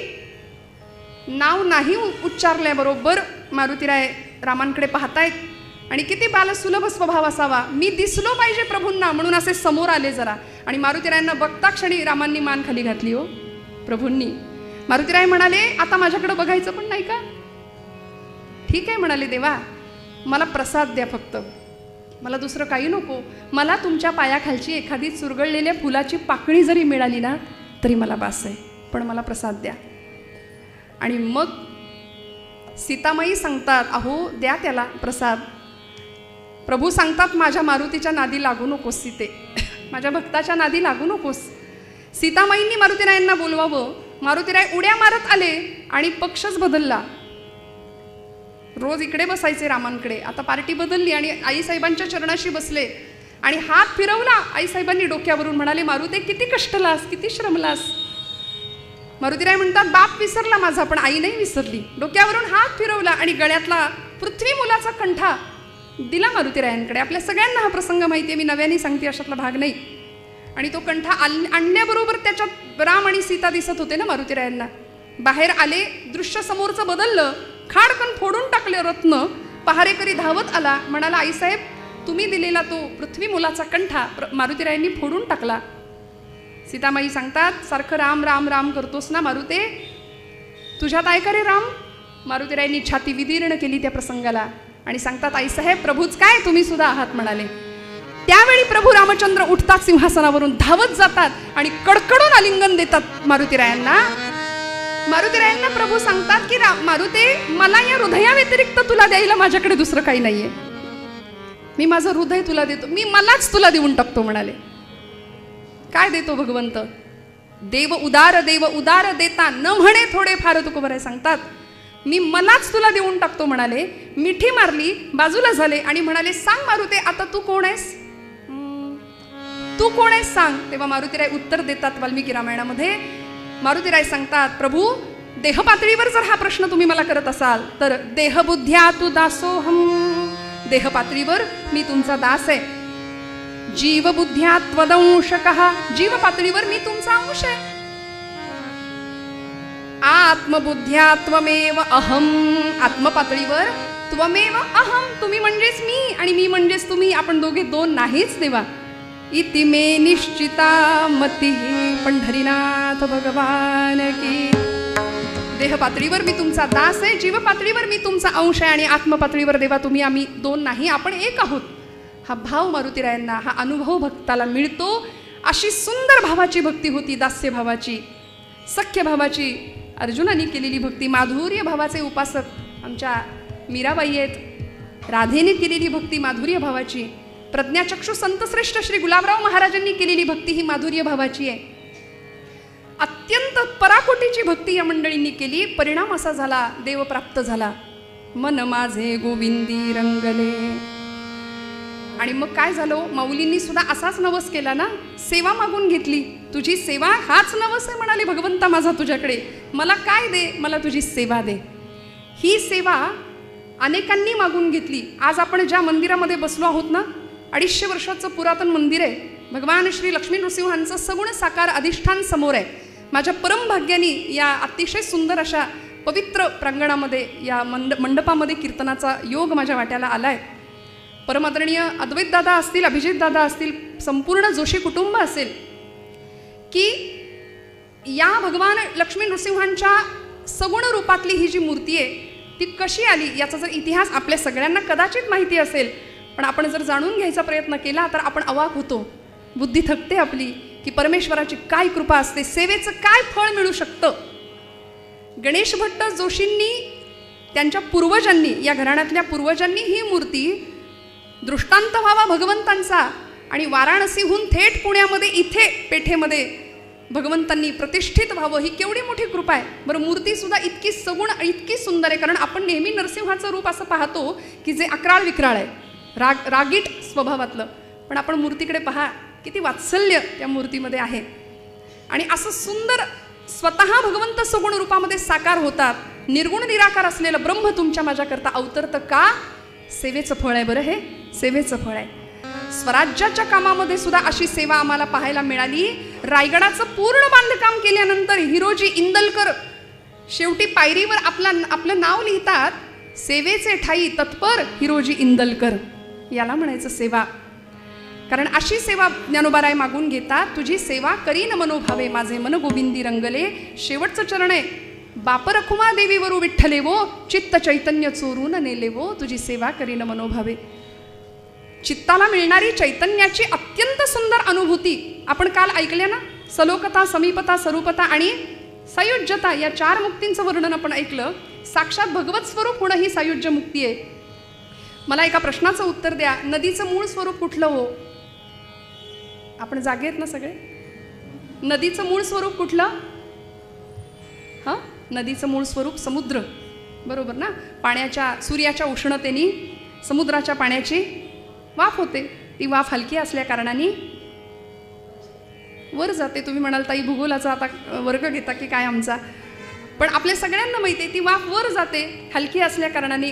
नाव नाही उच्चारल्याबरोबर मारुतीराय रामांकडे पाहतायत आणि किती बालसुलभ स्वभाव असावा, मी दिसलो पाहिजे प्रभूंना म्हणून असे समोर आले जरा. आणि मारुतीरायांना बघता क्षणी रामांनी मान खाली घातली हो प्रभूंनी. मारुतीराय म्हणाले, आता माझ्याकडे बघायचं पण नाही का? ठीक आहे म्हणाले, देवा मला प्रसाद द्या, फक्त मला दुसरं काही नको. मला तुमच्या पायाखालची एखादी चुरगळलेल्या फुलाची पाकळी जरी मिळाली ना तरी मला बास आहे, पण मला प्रसाद द्या. आणि मग सीतामाई सांगतात, अहो द्या त्याला प्रसाद. प्रभू सांगतात, माझ्या मारुतीच्या नादी लागू नकोस सीते, माझ्या भक्ताच्या नादी लागू नकोस. सीतामाईंनी मारुतीरायांना बोलवावं. मारुतीराय उड्या मारत आले आणि पक्षच बदलला. रोज इकडे बसायचे रामांकडे, आता पार्टी बदलली आणि आईसाहेबांच्या चरणाशी बसले आणि हात फिरवला. आईसाहेबांनी डोक्यावरून म्हणाले, मारुते किती कष्टलास, किती श्रमलास. मारुतीराय म्हणतात, बाप विसरला माझा पण आई नाही विसरली. डोक्यावरून हात फिरवला आणि गळ्यातला पृथ्वी मुलाचा कंठा दिला मारुतीरायांकडे. आपल्या सगळ्यांना हा प्रसंग माहिती आहे, मी नव्याने सांगते अशातला भाग नाही. आणि तो कंठा आणण्याबरोबर त्याच्यात राम आणि सीता दिसत होते ना मारुतीरायांना. बाहेर आले, दृश्य समोरचं बदललं, खाडकन फोडून टाकले रत्न. पहारेकरी धावत आला, म्हणाला, आईसाहेब तुम्ही दिलेला तो पृथ्वी मुलाचा कंठा मारुतीरायांनी फोडून टाकला. सीतामाई सांगतात, सारखं राम राम राम करतोस ना मारुते, तुझ्यात आहे का रे राम? मारुतीरायांनी छाती विदीर्ण केली त्या प्रसंगाला आणि सांगतात, आईसाहेब प्रभूच काय, तुम्ही सुद्धा आहात म्हणाले. त्यावेळी प्रभू रामचंद्र उठतात सिंहासनावरून, धावत जातात आणि कडकडून आलिंगन देतात मारुतीरायांना. मारुतीरायांना प्रभू सांगतात की मारुते, मला या हृदयाव्यतिरिक्त तुला द्यायला माझ्याकडे दुसरं काही नाहीये, मी माझं हृदय तुला देतो, मी मलाच तुला देऊन टाकतो म्हणाले. काय देतो भगवंत? देव उदार देता न म्हणे थोडे फार तुकोबराय सांगतात. मी मलाच तुला देऊन टाकतो म्हणाले. मिठी मारली, बाजूला झाले आणि म्हणाले, सांग मारुते, आता तू कोण आहेस? तू कोण आहेस सांग. तेव्हा मारुतीराय उत्तर देतात वाल्मिकी रामायणामध्ये. मारुतीराय सांगतात, प्रभू, देह पातळीवर जर हा प्रश्न तुम्ही मला करत असाल तर देहबुद्ध्या तू दासोहम, देह पातळीवर मी तुमचा दास आहे. जीवबुद्ध्या त्वदंशकः, जीव पातळीवर मी तुमचा अंश आहे. आत्मबुद्ध्या त्वमेव अहम, आत्मपातळीवर त्वमेव अहम, तुम्ही म्हणजेच मी आणि मी म्हणजेच तुम्ही, आपण दोघे दोन नाहीच देवा. इति मे निश्चिता मती, पंढरीनाथ भगवान की. देह पातळीवर मी तुमचा दास आहे, जीव पातळीवर मी तुमचा अंश आहे आणि आत्मपातळीवर देवा तुम्ही, आम्ही दोन नाही, आपण एक आहोत. हा भाव मारुतीरायांना, हा अनुभव भक्ताला मिळतो. अशी सुंदर भावाची भक्ती होती, दास्य भावाची, सख्य भावाची, अर्जुनाने केलेली भक्ती. माधुर्य भावाचे उपासक आमच्या मीराबाई आहेत. राधेने केलेली भक्ती माधुर्य भावाची. प्रज्ञाचक्षु संतश्रेष्ठ श्री गुलाबराव महाराजांनी केलेली भक्ती ही माधुर्य भावाची आहे. अत्यंत पराकोटीची भक्ती या मंडळींनी केली. परिणाम असा झाला, देव प्राप्त झाला. मन माझे गोविंदी रंगले. आणि मग काय झालं, माऊलींनी सुद्धा असाच नवस केला ना, सेवा मागून घेतली. तुझी सेवा हाच नवस आहे म्हणाले भगवंता माझा तुझ्याकडे, मला काय दे, मला तुझी सेवा दे. ही सेवा अनेकांनी मागून घेतली. आज आपण ज्या मंदिरामध्ये बसलो आहोत ना, 250 वर्षाचं पुरातन मंदिर आहे. भगवान श्री लक्ष्मी नृसिंहांचं सगुण साकार अधिष्ठान समोर आहे. माझ्या परमभाग्याने या अतिशय सुंदर अशा पवित्र प्रांगणामध्ये, या मंडपामध्ये कीर्तनाचा योग माझ्या वाट्याला आलाय. परमादरणीय अद्वैत दादा असतील, अभिजित दादा असतील, संपूर्ण जोशी कुटुंब असेल, की या भगवान लक्ष्मी नृसिंहांच्या सगुण रूपातली ही जी मूर्ती आहे ती कशी आली याचा जर इतिहास आपल्या सगळ्यांना कदाचित माहिती असेल, पण आपण जर जाणून घ्यायचा प्रयत्न केला तर आपण अवाक होतो. बुद्धी थकते आपली की परमेश्वराची काय कृपा असते, सेवेचं काय फळ मिळू शकतं. गणेश भट्ट जोशींनी, त्यांच्या पूर्वजांनी, या घराण्यातल्या पूर्वजांनी ही मूर्ती दृष्टांत व्हावा भगवंतांचा आणि वाराणसीहून थेट पुण्यामध्ये इथे पेठेमध्ये भगवंतांनी प्रतिष्ठित व्हावं, ही केवढी मोठी कृपा आहे. बरं, मूर्ती सुद्धा इतकी सगुण, इतकी सुंदर आहे. कारण आपण नेहमी नरसिंहाचं रूप असं पाहतो की जे अक्राळ विक्राळ आहे, रागीट स्वभावातलं, पण आपण मूर्तीकडे पहा, किती वात्सल्य त्या मूर्तीमध्ये आहे. आणि असं सुंदर स्वतः भगवंत सगुण रूपामध्ये साकार होतात. निर्गुण निराकार असलेलं ब्रह्म तुमच्या माझ्याकरता अवतरतं का? सेवेचं फळ आहे. बरं, हे सेवेचं फळ आहे. स्वराज्याच्या कामामध्ये सुद्धा अशी सेवा आम्हाला पाहायला मिळाली. रायगडाचं पूर्ण बांधकाम केल्यानंतर हिरोजी इंदलकर शेवटी पायरीवर आपलं नाव लिहितात, सेवेचे ठाई तत्पर हिरोजी इंदलकर. याला म्हणायचं सेवा. कारण अशी सेवा ज्ञानोबाराय मागून घेतात. तुझी सेवा करीन मनोभावे, माझे मन गोविंदी रंगले. शेवटचं चरण आहे, बाप रखुमा देवीवरू विठ्ठले वो, चित्त चैतन्य चोरून नेले वो, तुझी सेवा करीन मनोभावे. चित्ताला मिळणारी चैतन्याची अत्यंत सुंदर अनुभूती आपण काल ऐकल्या ना. सलोकता, समीपता, स्वरूपता आणि सायुज्यता या 4 मुक्तींचं वर्णन आपण ऐकलं. साक्षात भगवत स्वरूप होणं ही सायुज्य मुक्ती आहे. मला एका प्रश्नाचं उत्तर द्या, नदीचं मूळ स्वरूप कुठलं हो? आपण जागे आहेत ना सगळे? नदीचं मूळ स्वरूप कुठलं? हां, नदीचं मूळ स्वरूप समुद्र, बरोबर ना. पाण्याच्या, सूर्याच्या उष्णतेने समुद्राच्या पाण्याची वाफ होते. ती वाफ हलकी असल्या कारणाने वर जाते. तुम्ही म्हणाल ताई भूगोलाचा आता वर्ग घेता की काय आमचा, पण आपल्या सगळ्यांना माहिती आहे ती वाफ वर जाते, हलकी असल्या कारणाने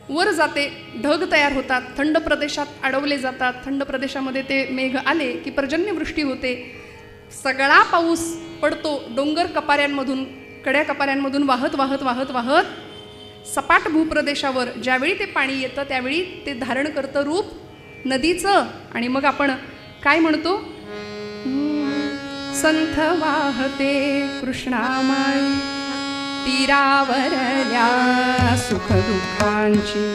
वर जाते. ढग तयार होतात, थंड प्रदेशात अडवले जातात. थंड प्रदेशामध्ये ते मेघ आले की पर्जन्यवृष्टी होते. सगळा पाऊस पडतो डोंगर कपाऱ्यांमधून, कड्या कपाऱ्यांमधून वाहत वाहत वाहत वाहत सपाट भूप्रदेशावर ज्यावेळी ते पाणी येतं त्यावेळी ते धारण करतं रूप नदीचं. आणि मग आपण काय म्हणतो? संथ वाहते कृष्णामाई, तीरावरल्या सुख दुःखांची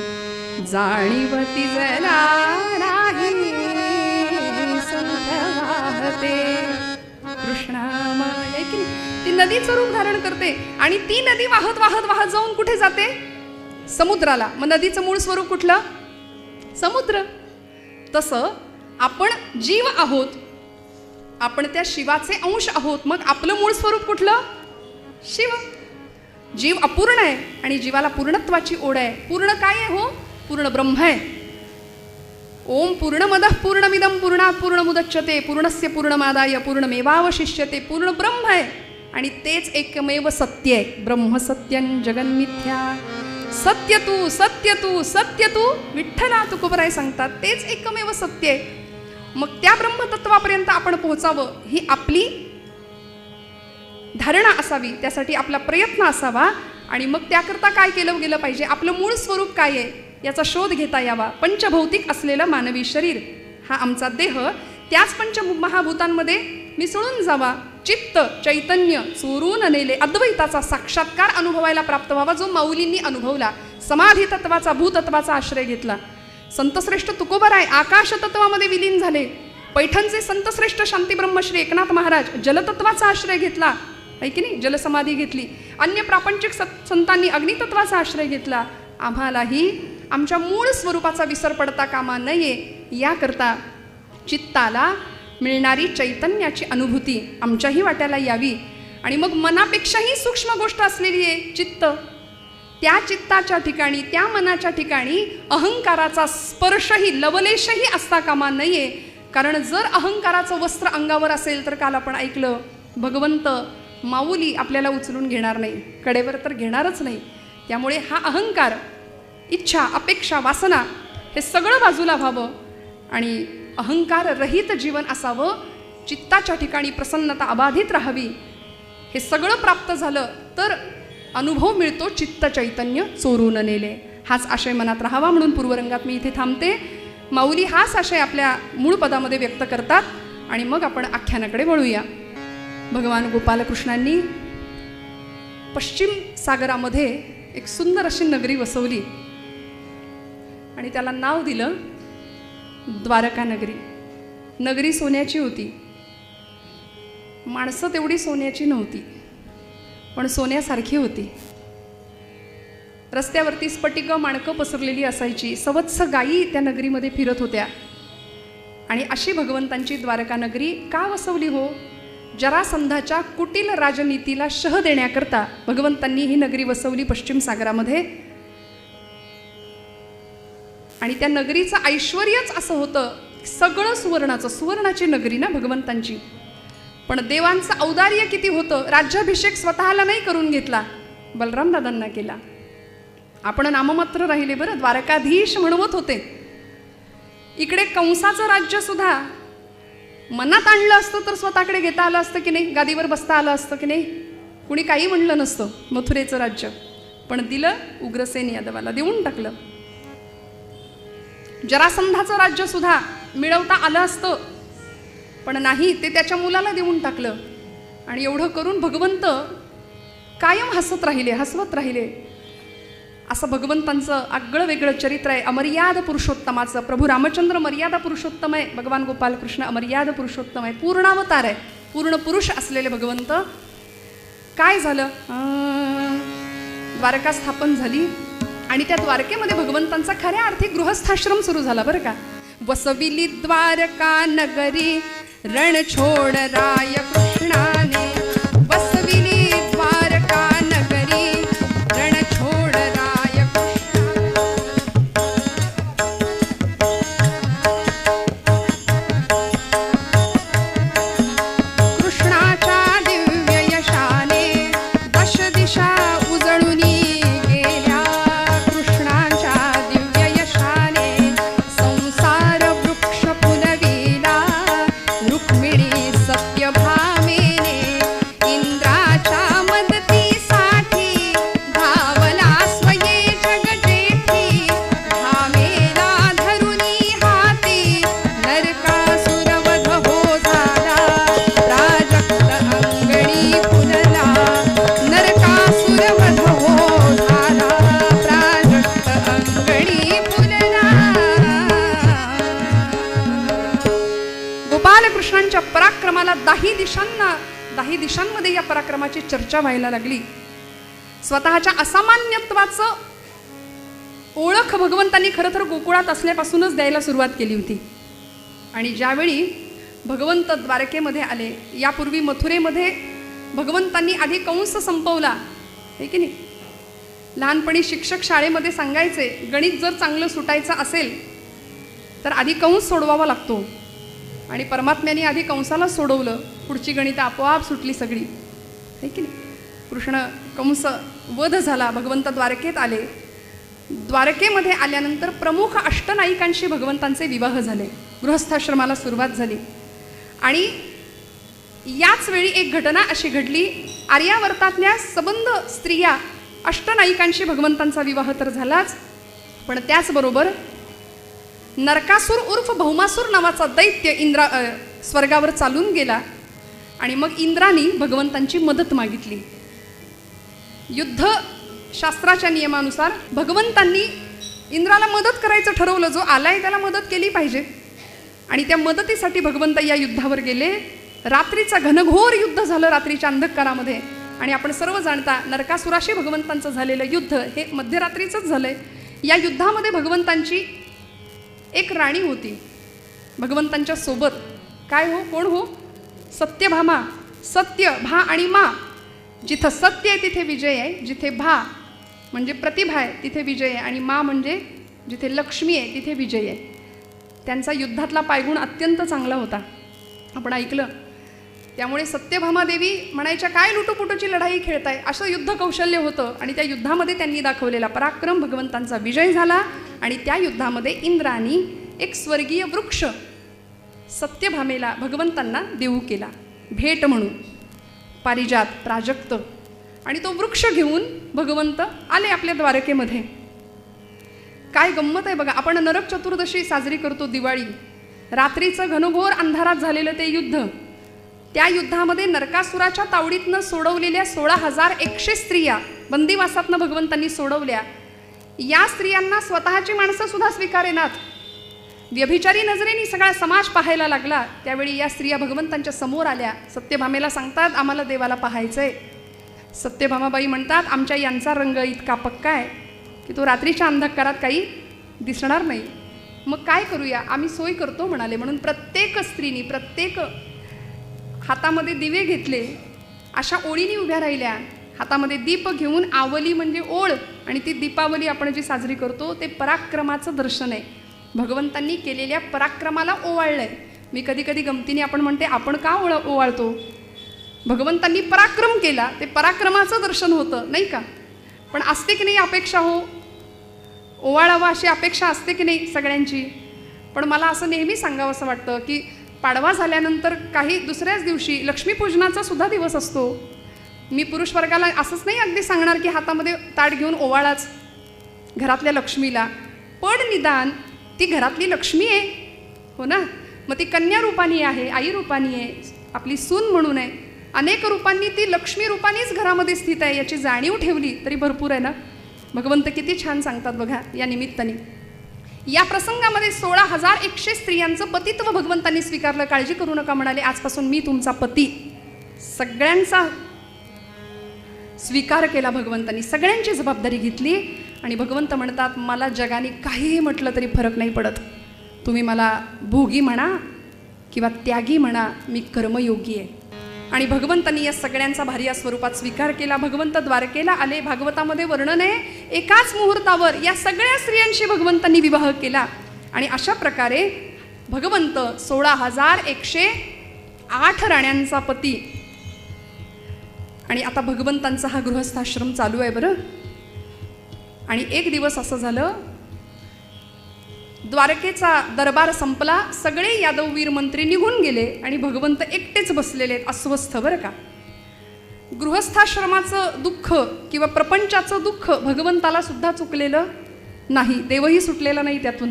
जाणीवती जरा नाही. संथ वाहते कृष्णामाई, ती नदीचं रूप धारण करते आणि ती नदी वाहत वाहत वाहत जाऊन कुठे जाते? समुद्राला. मग नदीचं मूळ स्वरूप कुठलं? समुद्र. तसं आपण जीव आहोत. आपण त्या शिवाचे अंश आहोत. मग आपलं मूळ स्वरूप कुठलं? शिव. जीव अपूर्ण आहे आणि जीवाला पूर्णत्वाची ओढ आहे. पूर्ण काय आहे हो? पूर्ण ब्रह्म आहे. ओम पूर्णमदः पूर्णमिदं पूर्णात् पूर्णमुदच्यते पूर्णस्य पूर्णमादाय पूर्णमेवावशिष्यते. पूर्ण ब्रह्म आहे आणि तेच एकमेव सत्य आहे. ब्रह्म सत्यं जगन्मिथ्या. सत्य तू सत्य तू सत्य तू विठ्ठला तुकोबराय सांगतात. तेच एकमेव सत्य आहे. मग त्या ब्रह्मतत्वापर्यंत आपण पोहोचावं ही आपली धारणा असावी. त्यासाठी आपला प्रयत्न असावा. आणि मग त्याकरता काय केलं गेलं पाहिजे? आपलं मूळ स्वरूप काय आहे याचा शोध घेता यावा. पंचभौतिक असलेलं मानवी शरीर हा आमचा देह त्याच पंचमहाभूतांमध्ये मिसळून जावा. चित्त चैतन्य चोरून नेले अद्वैताचा साक्षात्कार अनुभवायला प्राप्त व्हावा, जो माऊलींनी अनुभवला. समाधी तत्वाचा भूतत्वाचा आश्रय घेतला. संतश्रेष्ठ तुकोबराय आकाश तत्वामध्ये विलीन झाले. पैठणचे संतश्रेष्ठ शांती ब्रह्मश्री एकनाथ महाराज जलतत्वाचा आश्रय घेतला, आहे की नाही? जलसमाधी घेतली. अन्य प्रापंचिक संतांनी अग्नितत्वाचा आश्रय घेतला. आम्हालाही आमच्या मूळ स्वरूपाचा विसर पडता कामा नये याकरता चित्ताला मिळणारी चैतन्याची अनुभूती आमच्याही वाट्याला यावी. आणि मग मनापेक्षाही सूक्ष्म गोष्ट असलेली आहे चित्त. त्या चित्ताच्या ठिकाणी त्या मनाच्या ठिकाणी अहंकाराचा स्पर्शही लवलेशही असता कामा नये. कारण जर अहंकाराचं वस्त्र अंगावर असेल तर काल आपण ऐकलं भगवंत माऊली आपल्याला उचलून घेणार नाही, कडेवर तर घेणारच नाही. त्यामुळे हा अहंकार इच्छा अपेक्षा वासना हे सगळं बाजूला व्हावं आणि अहंकार रहित जीवन असावं. चित्ताच्या ठिकाणी प्रसन्नता अबाधित राहावी. हे सगळं प्राप्त झालं तर अनुभव मिळतो चित्त चैतन्य चोरून नेले. हाच आशय मनात राहावा म्हणून पूर्वरंगात मी इथे थांबते. माऊली हाच आशय आपल्या मूळ पदामध्ये व्यक्त करतात आणि मग आपण आख्यानाकडे वळूया. भगवान गोपालकृष्णांनी पश्चिम सागरामध्ये एक सुंदर अशी नगरी वसवली आणि त्याला नाव दिलं द्वारका नगरी. नगरी सोन्याची होती, माणसं तेवढी सोन्याची नव्हती पण सोन्यासारखी होती. रस्त्यावरती स्फटिक माणकं पसरलेली असायची. सवत्स गायी त्या नगरीमध्ये फिरत होत्या. आणि अशी भगवंतांची द्वारका नगरी का वसवली हो? जरासंधाच्या कुटील राजनीतीला शह देण्याकरता भगवंतांनी ही नगरी वसवली पश्चिम सागरामध्ये. आणि त्या नगरीचं ऐश्वर्यच असं होतं, सगळं सुवर्णाचं, सुवर्णाची नगरी ना भगवंतांची. पण देवांचं औदार्य किती होतं. राज्याभिषेक स्वतःला नाही करून घेतला, बलराम दादांना केला. आपण नाममात्र राहिले बरं, द्वारकाधीश म्हणवत होते. इकडे कंसाचं राज्य सुद्धा मनात आणलं असतं तर स्वतःकडे घेता आलं असतं की नाही, गादीवर बसता आलं असतं की नाही, कुणी काही म्हणलं नसतं. मथुरेचं राज्य पण दिलं उग्रसेन यादवाला, देऊन टाकलं. जरासंधाचं राज्य सुद्धा मिळवता आलं असतं पण नाही, ते त्याच्या मुलाला देऊन टाकलं. आणि एवढं करून भगवंत कायम हसत राहिले, हसवत राहिले. असं भगवंतांचं आगळं वेगळं चरित्र आहे. अमर्याद पुरुषोत्तमाचं. प्रभू रामचंद्र मर्यादा पुरुषोत्तम आहे, भगवान गोपालकृष्ण अमर्याद पुरुषोत्तम आहे, पूर्णावतार आहे, पूर्ण पुरुष असलेले भगवंत. काय झालं? द्वारका स्थापन झाली आणि त्या द्वारकेमध्ये भगवंतांचा खऱ्या अर्थी गृहस्थाश्रम सुरू झाला बरं का. वसविली द्वारका नगरी रणछोड राय कृष्णाने. वसविली द्वारका नगरी रणछोड राय कृष्णाच्या दिव्य यशाने दश दिशा उजळुनी गेल्या. कृष्णाच्या दिव्य यशाने संसार वृक्ष फुलविला. रुक्मिणी सत्यभामेने इंद्राच्या मदतीसाठी धावला स्वये जगजेठी. भामेला धरुनी हाती नरकासुरवध हो झाला. प्राजक्त अंगणी फुलला नरकासुरवध हो झाला. प्राजक्त अंगणी फुलला. गोपालकृष्णांच्या पराक्रमाला दाही दिशांमध्ये या पराक्रमाची चर्चा व्हायला लागली. स्वतःच्या असामान्यत्वाचं ओळख भगवंतांनी खरं तर गोकुळात असल्यापासूनच द्यायला सुरुवात केली होती. आणि ज्यावेळी भगवंत द्वारकेमध्ये आले. यापूर्वी मथुरेमध्ये भगवंतांनी आधी कंस संपवला, आहे की नाही. लहानपणी शिक्षक शाळेमध्ये सांगायचे, गणित जर चांगलं सुटायचं असेल तर आधी कंस सोडवावा लागतो. आणि परमात्म्याने आधी कंसाला सोडवलं, पुढची गणितं आपोआप सुटली सगळी, आहे की नाही. कृष्ण कंस वध झाला, भगवंत द्वारकेत आले. द्वारकेमध्ये आल्यानंतर प्रमुख अष्टनायिकांशी भगवंतांचे विवाह झाले. गृहस्थाश्रमाला सुरुवात झाली. आणि याच वेळी एक घटना अशी घडली, आर्यावर्तातल्या सबंध स्त्रिया अष्टनायिकांशी भगवंतांचा विवाह तर झालाच, पण त्याचबरोबर नरकासूर उर्फ भौमासूर नावाचा दैत्य स्वर्गावर चालून गेला. आणि मग इंद्रानी भगवंतांची मदत मागितली. युद्ध शास्त्राच्या नियमानुसार भगवंतांनी इंद्राला मदत करायचं ठरवलं. जो आलाय त्याला मदत केली पाहिजे. आणि त्या मदतीसाठी भगवंत या युद्धावर गेले. रात्रीचा घनघोर युद्ध झालं, रात्रीच्या अंधकारामध्ये. आणि आपण सर्व जाणता नरकासुराशी भगवंतांचं झालेलं युद्ध हे मध्यरात्रीचंच झालंय. या युद्धामध्ये भगवंतांची एक राणी होती भगवंतांच्या सोबत. काय हो, कोण हो? सत्यभामा. सत्य, भा आणि मा. जिथं सत्य आहे तिथे विजय आहे, जिथे भा म्हणजे प्रतिभा आहे तिथे विजय आहे, आणि मा म्हणजे जिथे लक्ष्मी आहे तिथे विजय आहे. त्यांचा युद्धातला पायगुण अत्यंत चांगला होता, आपण ऐकलं. त्यामुळे सत्यभामा देवी म्हणायच्या, काय लुटूपुटूची लढाई खेळताय, असं युद्ध कौशल्य होतं. आणि त्या युद्धामध्ये त्यांनी दाखवलेला पराक्रम, भगवंतांचा विजय झाला. आणि त्या युद्धामध्ये इंद्रानी एक स्वर्गीय वृक्ष सत्यभामेला भगवंतांना देऊ केला भेट म्हणून, पारिजात, प्राजक्त. आणि तो वृक्ष घेऊन भगवंत आले आपल्या द्वारकेमध्ये. काय गंमत आहे बघा. आपण नरक चतुर्दशी साजरी करतो, दिवाळी. रात्रीचं घनघोर अंधारात झालेलं ते युद्ध, त्या युद्धामध्ये नरकासुराच्या तावडीतनं सोडवलेल्या 16,100 स्त्रिया बंदिवासातनं भगवंतांनी सोडवल्या. या स्त्रियांना स्वतःची माणसं सुद्धा स्वीकारेनात. व्यभिचारी नजरेने सगळा समाज पाहायला लागला. त्यावेळी या स्त्रिया भगवंतांच्या समोर आल्या. सत्यभामेला सांगतात, आम्हाला देवाला पाहायचंय. सत्यभामाबाई म्हणतात, आमच्या यांचा रंग इतका पक्का आहे की तो रात्रीच्या अंधकारात काही दिसणार नाही. मग काय करूया, आम्ही सोय करतो म्हणाले. म्हणून प्रत्येक स्त्रीनी प्रत्येक हातामध्ये दिवे घेतले, अशा ओळीने उभ्या राहिल्या. हातामध्ये दीप घेऊन, आवली म्हणजे ओळ, आणि ती दीपावली आपण जी साजरी करतो ते पराक्रमाचं दर्शन आहे. भगवंतांनी केलेल्या पराक्रमाला ओवाळलंय. मी कधी कधी गमतीने आपण म्हणते, आपण का ओवाळतो? भगवंतांनी पराक्रम केला, ते पराक्रमाचं दर्शन होतं, नाही का? पण असते की नाही अपेक्षा, हो ओवाळावं अशी अपेक्षा असते की नाही सगळ्यांची? पण मला असं नेहमी सांगावं असं वाटतं की पाडवा झाल्यानंतर काही दुसऱ्याच दिवशी लक्ष्मीपूजनाचा सुद्धा दिवस असतो. मी पुरुष वर्गाला असंच नाही अगदी सांगणार की हातामध्ये ताट घेऊन ओवाळाच घरातल्या लक्ष्मीला, पण निदान ती घरातली लक्ष्मी आहे, हो ना? मग ती कन्या रूपानी आहे, आई रूपानी आहे, आपली सून म्हणून आहे, अनेक रूपांनी ती लक्ष्मी रूपानीच घरामध्ये स्थित आहे, याची जाणीव ठेवली तरी भरपूर आहे ना. भगवंत किती छान सांगतात बघा या निमित्ताने. या प्रसंगामध्ये 16,100 स्त्रियांचं पतित्व भगवंतांनी स्वीकारलं. काळजी करू नका म्हणाले, आजपासून मी तुमचा पती. सगळ्यांचा स्वीकार केला भगवंतांनी, सगळ्यांची जबाबदारी घेतली. आणि भगवंत म्हणतात, मला जगाने काहीही म्हटलं तरी फरक नाही पडत. तुम्ही मला भोगी म्हणा किंवा त्यागी म्हणा, मी कर्मयोगी आहे. आणि भगवंतांनी या सगळ्यांचा भारी या स्वरूपात स्वीकार केला. भगवंत द्वारकेला आले. भागवतामध्ये वर्णन आहे, एकाच मुहूर्तावर या सगळ्या स्त्रियांशी भगवंतांनी विवाह केला. आणि अशा प्रकारे भगवंत 16,108 राण्यांचा पती. आणि आता भगवंतांचा हा गृहस्थाश्रम चालू आहे बरं. आणि एक दिवस असं झालं, द्वारकेचा दरबार संपला, सगळे यादववीर मंत्री निघून गेले आणि भगवंत एकटेच बसलेले आहेत, अस्वस्थ बरं का. गृहस्थाश्रमाचं दुःख किंवा प्रपंचाचं दुःख भगवंताला सुद्धा चुकलेलं नाही, देवही सुटलेला नाही त्यातून.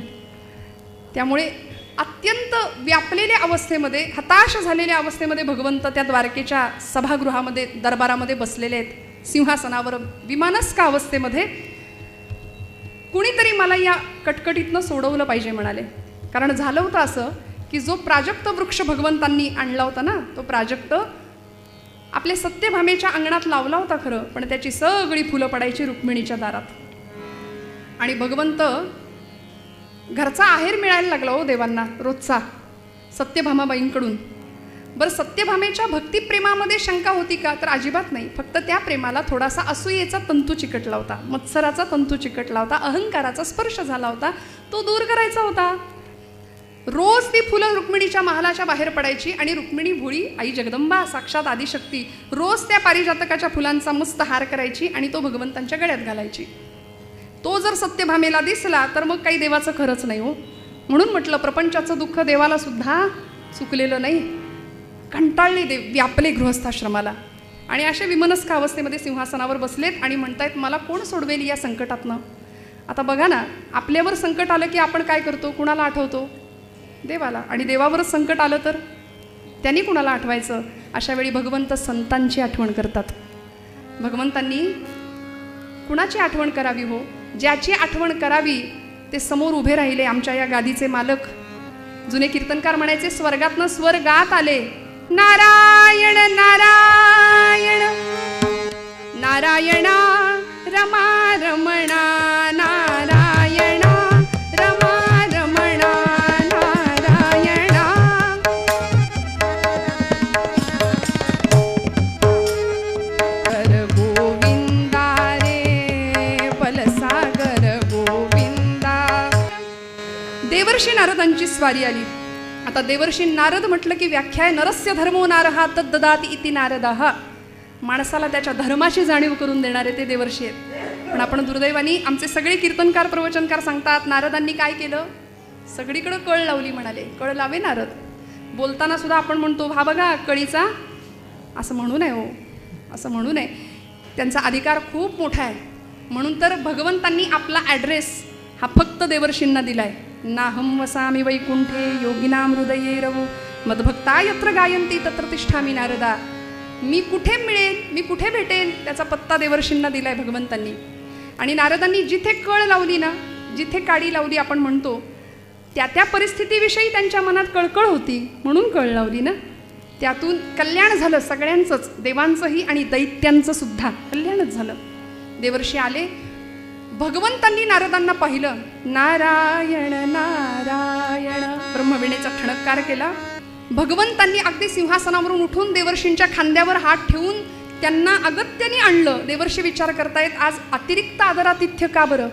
त्यामुळे अत्यंत व्यापलेल्या अवस्थेमध्ये, हताश झालेल्या अवस्थेमध्ये भगवंत त्या द्वारकेच्या सभागृहामध्ये, दरबारामध्ये बसलेले आहेत, सिंहासनावर विमानस्क अवस्थेमध्ये. कुणीतरी मला या कटकटीतनं सोडवलं पाहिजे म्हणाले. कारण झालं होतं असं की जो प्राजक्त वृक्ष भगवंतांनी आणला होता ना, तो प्राजक्त आपल्या सत्यभामेच्या अंगणात लावला होता खरं, पण त्याची सगळी फुलं पडायची रुक्मिणीच्या दारात. आणि भगवंत घरचा आहेर मिळायला लागला हो देवांना रोजचा. सत्यभामाबाईंकडून. बरं, सत्यभामेच्या भक्तिप्रेमामध्ये शंका होती का? तर अजिबात नाही. फक्त त्या प्रेमाला थोडासा असूयेचा तंतू चिकटला होता, मत्सराचा तंतू चिकटला होता, अहंकाराचा स्पर्श झाला होता, तो दूर करायचा होता. रोज ती फुलं रुक्मिणीच्या महालाच्या बाहेर पडायची आणि रुक्मिणी भोळी आई जगदंबा साक्षात आदिशक्ती रोज त्या पारिजातकाच्या फुलांचा मस्त हार करायची आणि तो भगवंतांच्या गळ्यात घालायची. तो जर सत्यभामेला दिसला तर मग काही देवाचं खरंच नाही हो. म्हणून म्हटलं प्रपंचाचं दुःख देवाला सुद्धा चुकलेलं नाही. कंटाळले देव, व्यापले गृहस्थाश्रमाला आणि अशा विमनस्क अवस्थेमध्ये सिंहासनावर बसलेत आणि म्हणतायत मला कोण सोडवेल या संकटातनं. आता बघा ना, आपल्यावर संकट आलं की आपण काय करतो? कुणाला आठवतो? देवाला. आणि देवावरच संकट आलं तर त्यांनी कुणाला आठवायचं? अशा वेळी भगवंत संतांची आठवण करतात. भगवंतांनी कुणाची आठवण करावी हो? ज्याची आठवण करावी ते समोर उभे राहिले आमच्या या गादीचे मालक. जुने कीर्तनकार म्हणायचे स्वर्गातनं स्वर्गात आले. नारायण नारायण नारायणा रमा रमणा नारायणा रमा रमणा नारायणा. कर गोविंदा रे फलसागर गोविंदा. देवर्षी नारदांची स्वारी आली. आता देवर्षी नारद म्हटलं की व्याख्या आहे नरस्य धर्मो नारहा तद्ददाति इति नारदः. माणसाला त्याच्या धर्माची जाणीव करून देणारे ते देवर्षी आहेत. पण आपण दुर्दैवानी आमचे सगळे कीर्तनकार प्रवचनकार सांगतात नारदांनी काय केलं? सगळीकडे कळ लावली म्हणाले. कळ लावे नारद. बोलताना सुद्धा आपण म्हणतो हा बघा कळीचा, असं म्हणू नये हो, असं म्हणू नये. त्यांचा अधिकार खूप मोठा आहे. म्हणून तर भगवंतांनी आपला ॲड्रेस हा फक्त देवर्षींना दिलाय. नाहम वसामि वैकुंठे योगिनाम हृदये रवो मदभक्ता यत्र गायंती तत्र तिष्ठामि नारदा. मी कुठे मिळेन, मी कुठे भेटेन, त्याचा पत्ता देवर्षींना दिलाय भगवंतांनी. आणि नारदांनी जिथे कळ लावली ना, जिथे काडी लावली आपण म्हणतो, त्या त्या परिस्थितीविषयी त्यांच्या मनात कळकळ होती म्हणून कळ लावली ना. त्यातून कल्याण झालं सगळ्यांचंच, देवांचंही आणि दैत्यांचं सुद्धा कल्याणच झालं. देवर्षी आले. भगवंतांनी नारदांना पाहिलं. नारायण नारायण ब्रह्मवीणेचा ठणक्कार केला. भगवंतांनी अगदी सिंहासनावरून उठून देवर्षींच्या खांद्यावर हात ठेवून त्यांना अगत्याने आणलं. देवर्षी विचार करतायत आज अतिरिक्त आदरातिथ्य का बरं?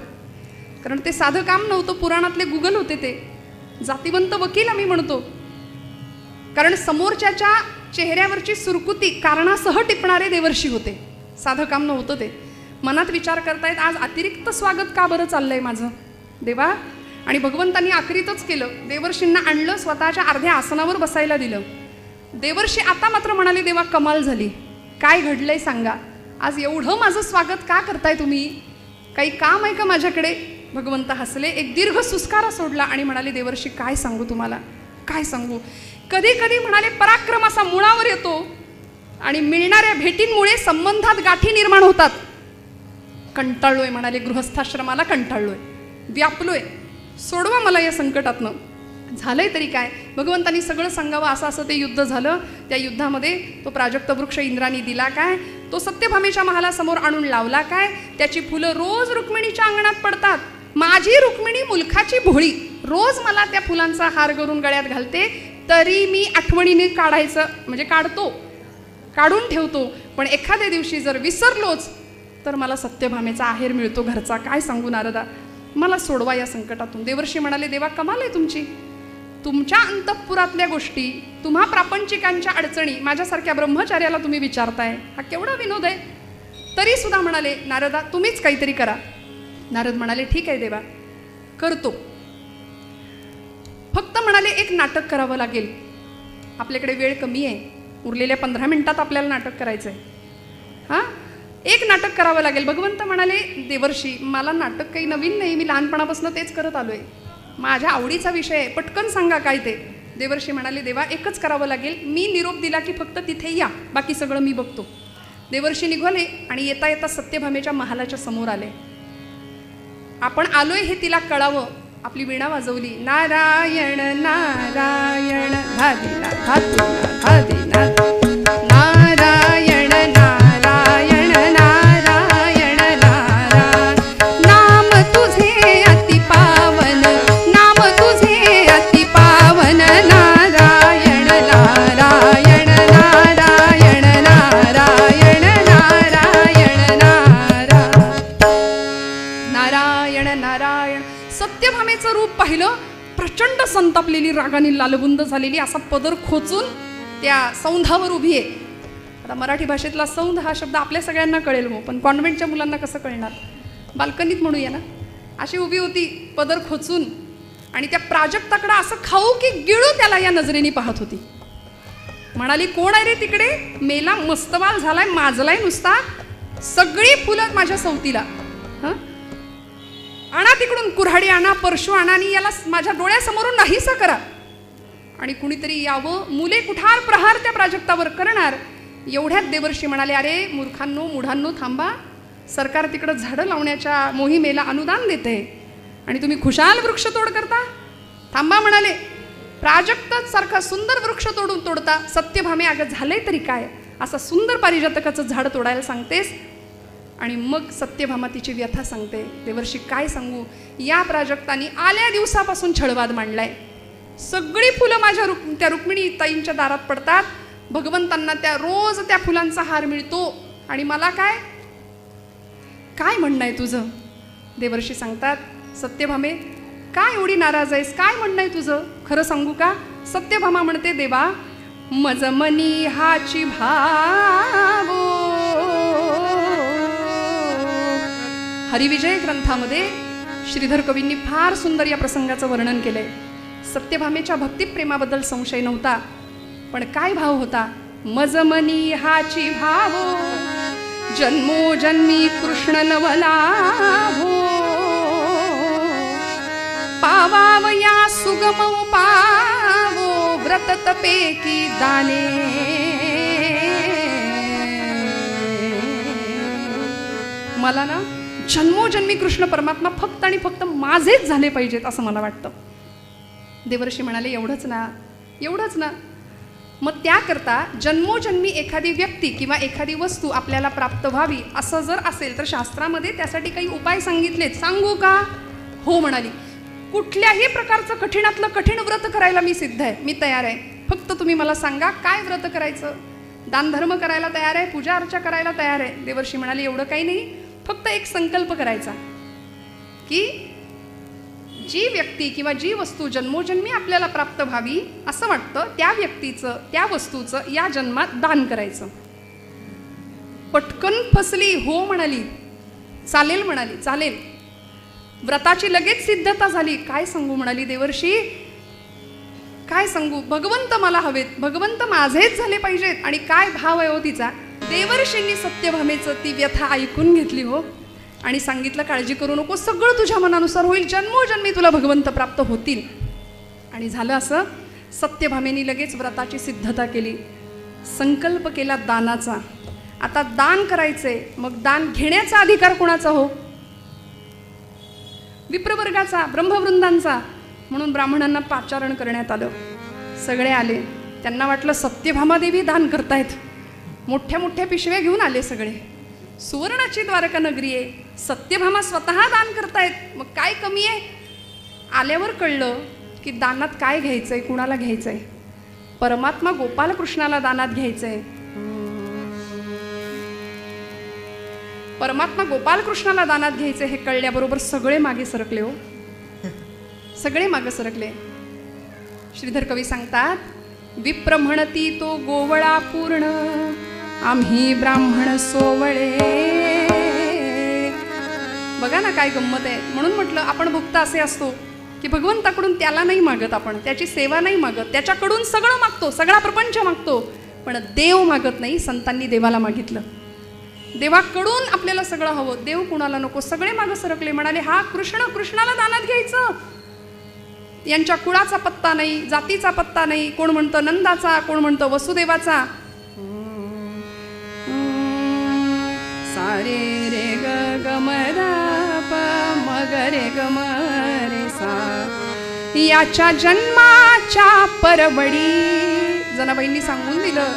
कारण ते साधं काम नव्हतं. पुराणातले गुगल होते ते. जातिवंत वकील आम्ही म्हणतो. कारण समोरच्याच्या चेहऱ्यावरची सुरकुती कारणासह टिपणारे देवर्षी होते. साधं काम नव्हतं ते. मनात विचार करतायत आज अतिरिक्त स्वागत का बरं चाललंय माझं देवा. आणि भगवंतांनी आखरीतच केलं. देवर्षींना आणलं, स्वतःच्या अर्ध्या आसनावर बसायला दिलं. देवर्षी आता मात्र म्हणाले देवा कमाल झाली, काय घडलंय सांगा. आज एवढं माझं स्वागत का करताय तुम्ही? काही काम आहे का माझ्याकडे? भगवंत हसले, एक दीर्घ सुस्कारा सोडला आणि म्हणाले देवर्षी काय सांगू तुम्हाला, काय सांगू. कधी कधी म्हणाले पराक्रम असा मुळावर येतो आणि मिळणाऱ्या भेटींमुळे संबंधात गाठी निर्माण होतात. कंटाळलोय म्हणाले, गृहस्थाश्रमाला कंटाळलोय, व्यापलोय, सोडवा मला या संकटातनं. झालंय तरी काय? भगवंतांनी सगळं सांगावं. असं असं ते युद्ध झालं. त्या युद्धामध्ये तो प्राजक्त वृक्ष इंद्राने दिला काय, तो सत्यभामेच्या महालासमोर आणून लावला काय, त्याची फुलं रोज रुक्मिणीच्या अंगणात पडतात. माझी रुक्मिणी मुलखाची भोळी रोज मला त्या फुलांचा हार करून गळ्यात घालते, तरी मी आठवणीने काढायचं म्हणजे काढतो, काढून ठेवतो. पण एखाद्या दिवशी जर विसरलोच तर मला सत्यभामेचा आहेर मिळतो घरचा. काय सांगू नारदा, मला सोडवा या संकटातून. देवर्षी म्हणाले देवा कमाल आहे तुमची. तुमच्या अंतःपुरातल्या गोष्टी, तुम्हा प्रापंचिकांच्या अडचणी माझ्यासारख्या ब्रह्मचार्याला तुम्ही विचारताय, हा केवढा विनोद आहे. तरी सुद्धा म्हणाले नारदा तुम्हीच काहीतरी करा. नारद म्हणाले ठीक आहे देवा करतो. फक्त म्हणाले एक नाटक करावं लागेल. आपल्याकडे वेळ कमी आहे, उरलेल्या 15 मिनिटात आपल्याला नाटक करायचं आहे. हां, एक नाटक करावं लागेल. भगवंत म्हणाले देवर्षी मला नाटक काही नवीन नाही, मी लहानपणापासून तेच करत आलो आहे, माझ्या आवडीचा विषय आहे, पटकन सांगा काय ते. देवर्षी म्हणाले देवा एकच करावं लागेल, मी निरोप दिला की फक्त तिथे या, बाकी सगळं मी बघतो. देवर्षी निघाले आणि येता येता सत्यभामेच्या महालाच्या समोर आले. आपण आलोय हे तिला कळावं, आपली वीणा वाजवली. नारायण नारायण धादिना धातुना धादिना नारायण नारायण नारायण नारायण. नाम तुझे अति पावन, नाम तुझे अति पावन नारायण. प्रचंड संतापलेली, रागाने लालबुंद झालेली, असा पदर खोचून त्या सौंधावर उभी आहे. आता मराठी भाषेतला सौंध हा शब्द आपल्या सगळ्यांना कळेल हो, पण कॉन्व्हेंटच्या मुलांना कसं कळणार? बाल्कनीत म्हणूया ना. अशी उभी होती पदर खोचून आणि त्या प्राजक्ताकडे असं खाऊ की गिळू त्याला या नजरेने पाहत होती. म्हणाली, कोण आहे रे तिकडे? मेला मस्तवाल झालाय, माजलाय नुसता, सगळी फुलं माझ्या सवतीला. आणा तिकडून कुऱ्हाडी आणा, परशु आणा आणि याला माझ्या डोळ्यासमोरून नाहीसा करा. आणि कुणीतरी यावं, मुले कुठार प्रहार त्या प्राजक्तावर करणार. एवढ्यात देवर्षी म्हणाले, अरे मूर्खांनो, मुढांनो, थांबा. सरकार तिकडं झाडं लावण्याच्या मोहिमेला अनुदान देते आणि तुम्ही खुशाल वृक्षतोड करता. थांबा म्हणाले. प्राजक्त सारखा सुंदर वृक्ष तोडता. सत्यभामे, अगं झालंय तरी काय, असं सुंदर पारिजातकाचं झाड तोडायला सांगतेस? आणि मग सत्यभामा तिची व्यथा सांगते. देवर्षी काय सांगू, या प्राजक्तांनी आल्या दिवसापासून छळवाद मांडलाय. सगळी फुलं माझ्या त्या रुक्मिणी ताईंच्या दारात पडतात. भगवंतांना त्या रोज त्या फुलांचा हार मिळतो आणि मला काय काय म्हणणं आहे तुझं? देवर्षी सांगतात, सत्यभामे काय एवढी नाराज आहेस, काय म्हणणं आहे तुझं, खरं सांगू का? सत्यभामा म्हणते, देवा मज मनी हाची भावो. हरिविजय ग्रंथामध्ये श्रीधर कवींनी फार सुंदर या प्रसंगाचं वर्णन केलंय. सत्यभामेच्या भक्तिप्रेमाबद्दल संशय नव्हता, पण काय भाव होता? मज मनी हाची भावो, जन्मोजन्मी कृष्ण लवला भो. पावावया सुगम पावो, व्रत तपे की दाने. मला ना जन्मोजन्मी कृष्ण परमात्मा फक्त आणि फक्त माझेच झाले पाहिजेत असं मला वाटतं. देवर्षी म्हणाले, एवढंच ना, एवढंच ना. मग त्याकरता जन्मोजन्मी एखादी व्यक्ती किंवा एखादी वस्तू आपल्याला प्राप्त व्हावी असं जर असेल तर शास्त्रामध्ये त्यासाठी काही उपाय सांगितलेत. सांगू का? हो म्हणाली. कुठल्याही प्रकारचं कठीणातलं कठीण व्रत करायला मी सिद्ध आहे, मी तयार आहे. फक्त तुम्ही मला सांगा काय व्रत करायचं. दानधर्म करायला तयार आहे, पूजा अर्चा करायला तयार आहे. देवर्षी म्हणाली, एवढं काही नाही, फक्त एक संकल्प करायचा की जी व्यक्ती किंवा जी वस्तू जन्मोजन्मी आपल्याला प्राप्त व्हावी असं वाटतं त्या व्यक्तीचं, त्या वस्तूचं या जन्मात दान करायचं. पटकन फसली. हो म्हणाली. चालेल म्हणाली, चालेल. व्रताची लगेच सिद्धता झाली. काय सांगू म्हणाली देवर्षी, काय सांगू, भगवंत मला हवेत, भगवंत माझेच झाले पाहिजेत. आणि काय भाव आहे हो तिचा. देवर्षींनी सत्यभामेचं ती व्यथा ऐकून घेतली हो आणि सांगितलं, काळजी करू नको, सगळं तुझ्या मनानुसार होईल, जन्मोजन्मी तुला भगवंत प्राप्त होतील. आणि झालं असं. सत्यभामेनी लगेच व्रताची सिद्धता केली, संकल्प केला दानाचा. आता दान करायचे, मग दान घेण्याचा अधिकार कोणाचा हो? विप्रवर्गाचा, ब्रह्मवृंदांचा. म्हणून ब्राह्मणांना पाचारण करण्यात आलं. सगळे आले. त्यांना वाटलं सत्यभामा देवी दान करतायत. मोठ्या मोठ्या पिशव्या घेऊन आले सगळे. सुवर्णाची द्वारका नगरी आहे, सत्यभामा स्वतः दान करतायत, मग काय कमी आहे? आल्यावर कळलं की दानात काय घ्यायचंय, कुणाला घ्यायचंय. परमात्मा गोपालकृष्णाला दानात घ्यायचंय. परमात्मा गोपालकृष्णाला दानात घ्यायचे हे कळल्याबरोबर सगळे मागे सरकले हो, सगळे मागे सरकले. श्रीधर कवी सांगतात, विप्र म्हणती तो गोवळा पूर्ण, आम्ही ब्राह्मण सोवळे. बघा ना काय गंमत आहे. म्हणून म्हटलं आपण भक्त असे असतो की भगवंताकडून त्याला नाही मागत, आपण त्याची सेवा नाही मागत, त्याच्याकडून सगळं मागतो, सगळा प्रपंच मागतो, पण देव मागत नाही. संतांनी देवाला मागितलं, देवाकडून आपल्याला सगळं हवं, देव कुणाला नको. सगळे मागं सरकले. म्हणाले, हा कृष्ण, कृष्णाला दानात घ्यायचं. यांच्या कुळाचा पत्ता नाही, जातीचा पत्ता नाही. कोण म्हणतं नंदाचा, कोण म्हणतं वसुदेवाचा. सारे रे ग ग म ध प म ग रे ग म रे सा. याच्या जन्माच्या परवडी, जनाबाईंनी सांगून दिलं,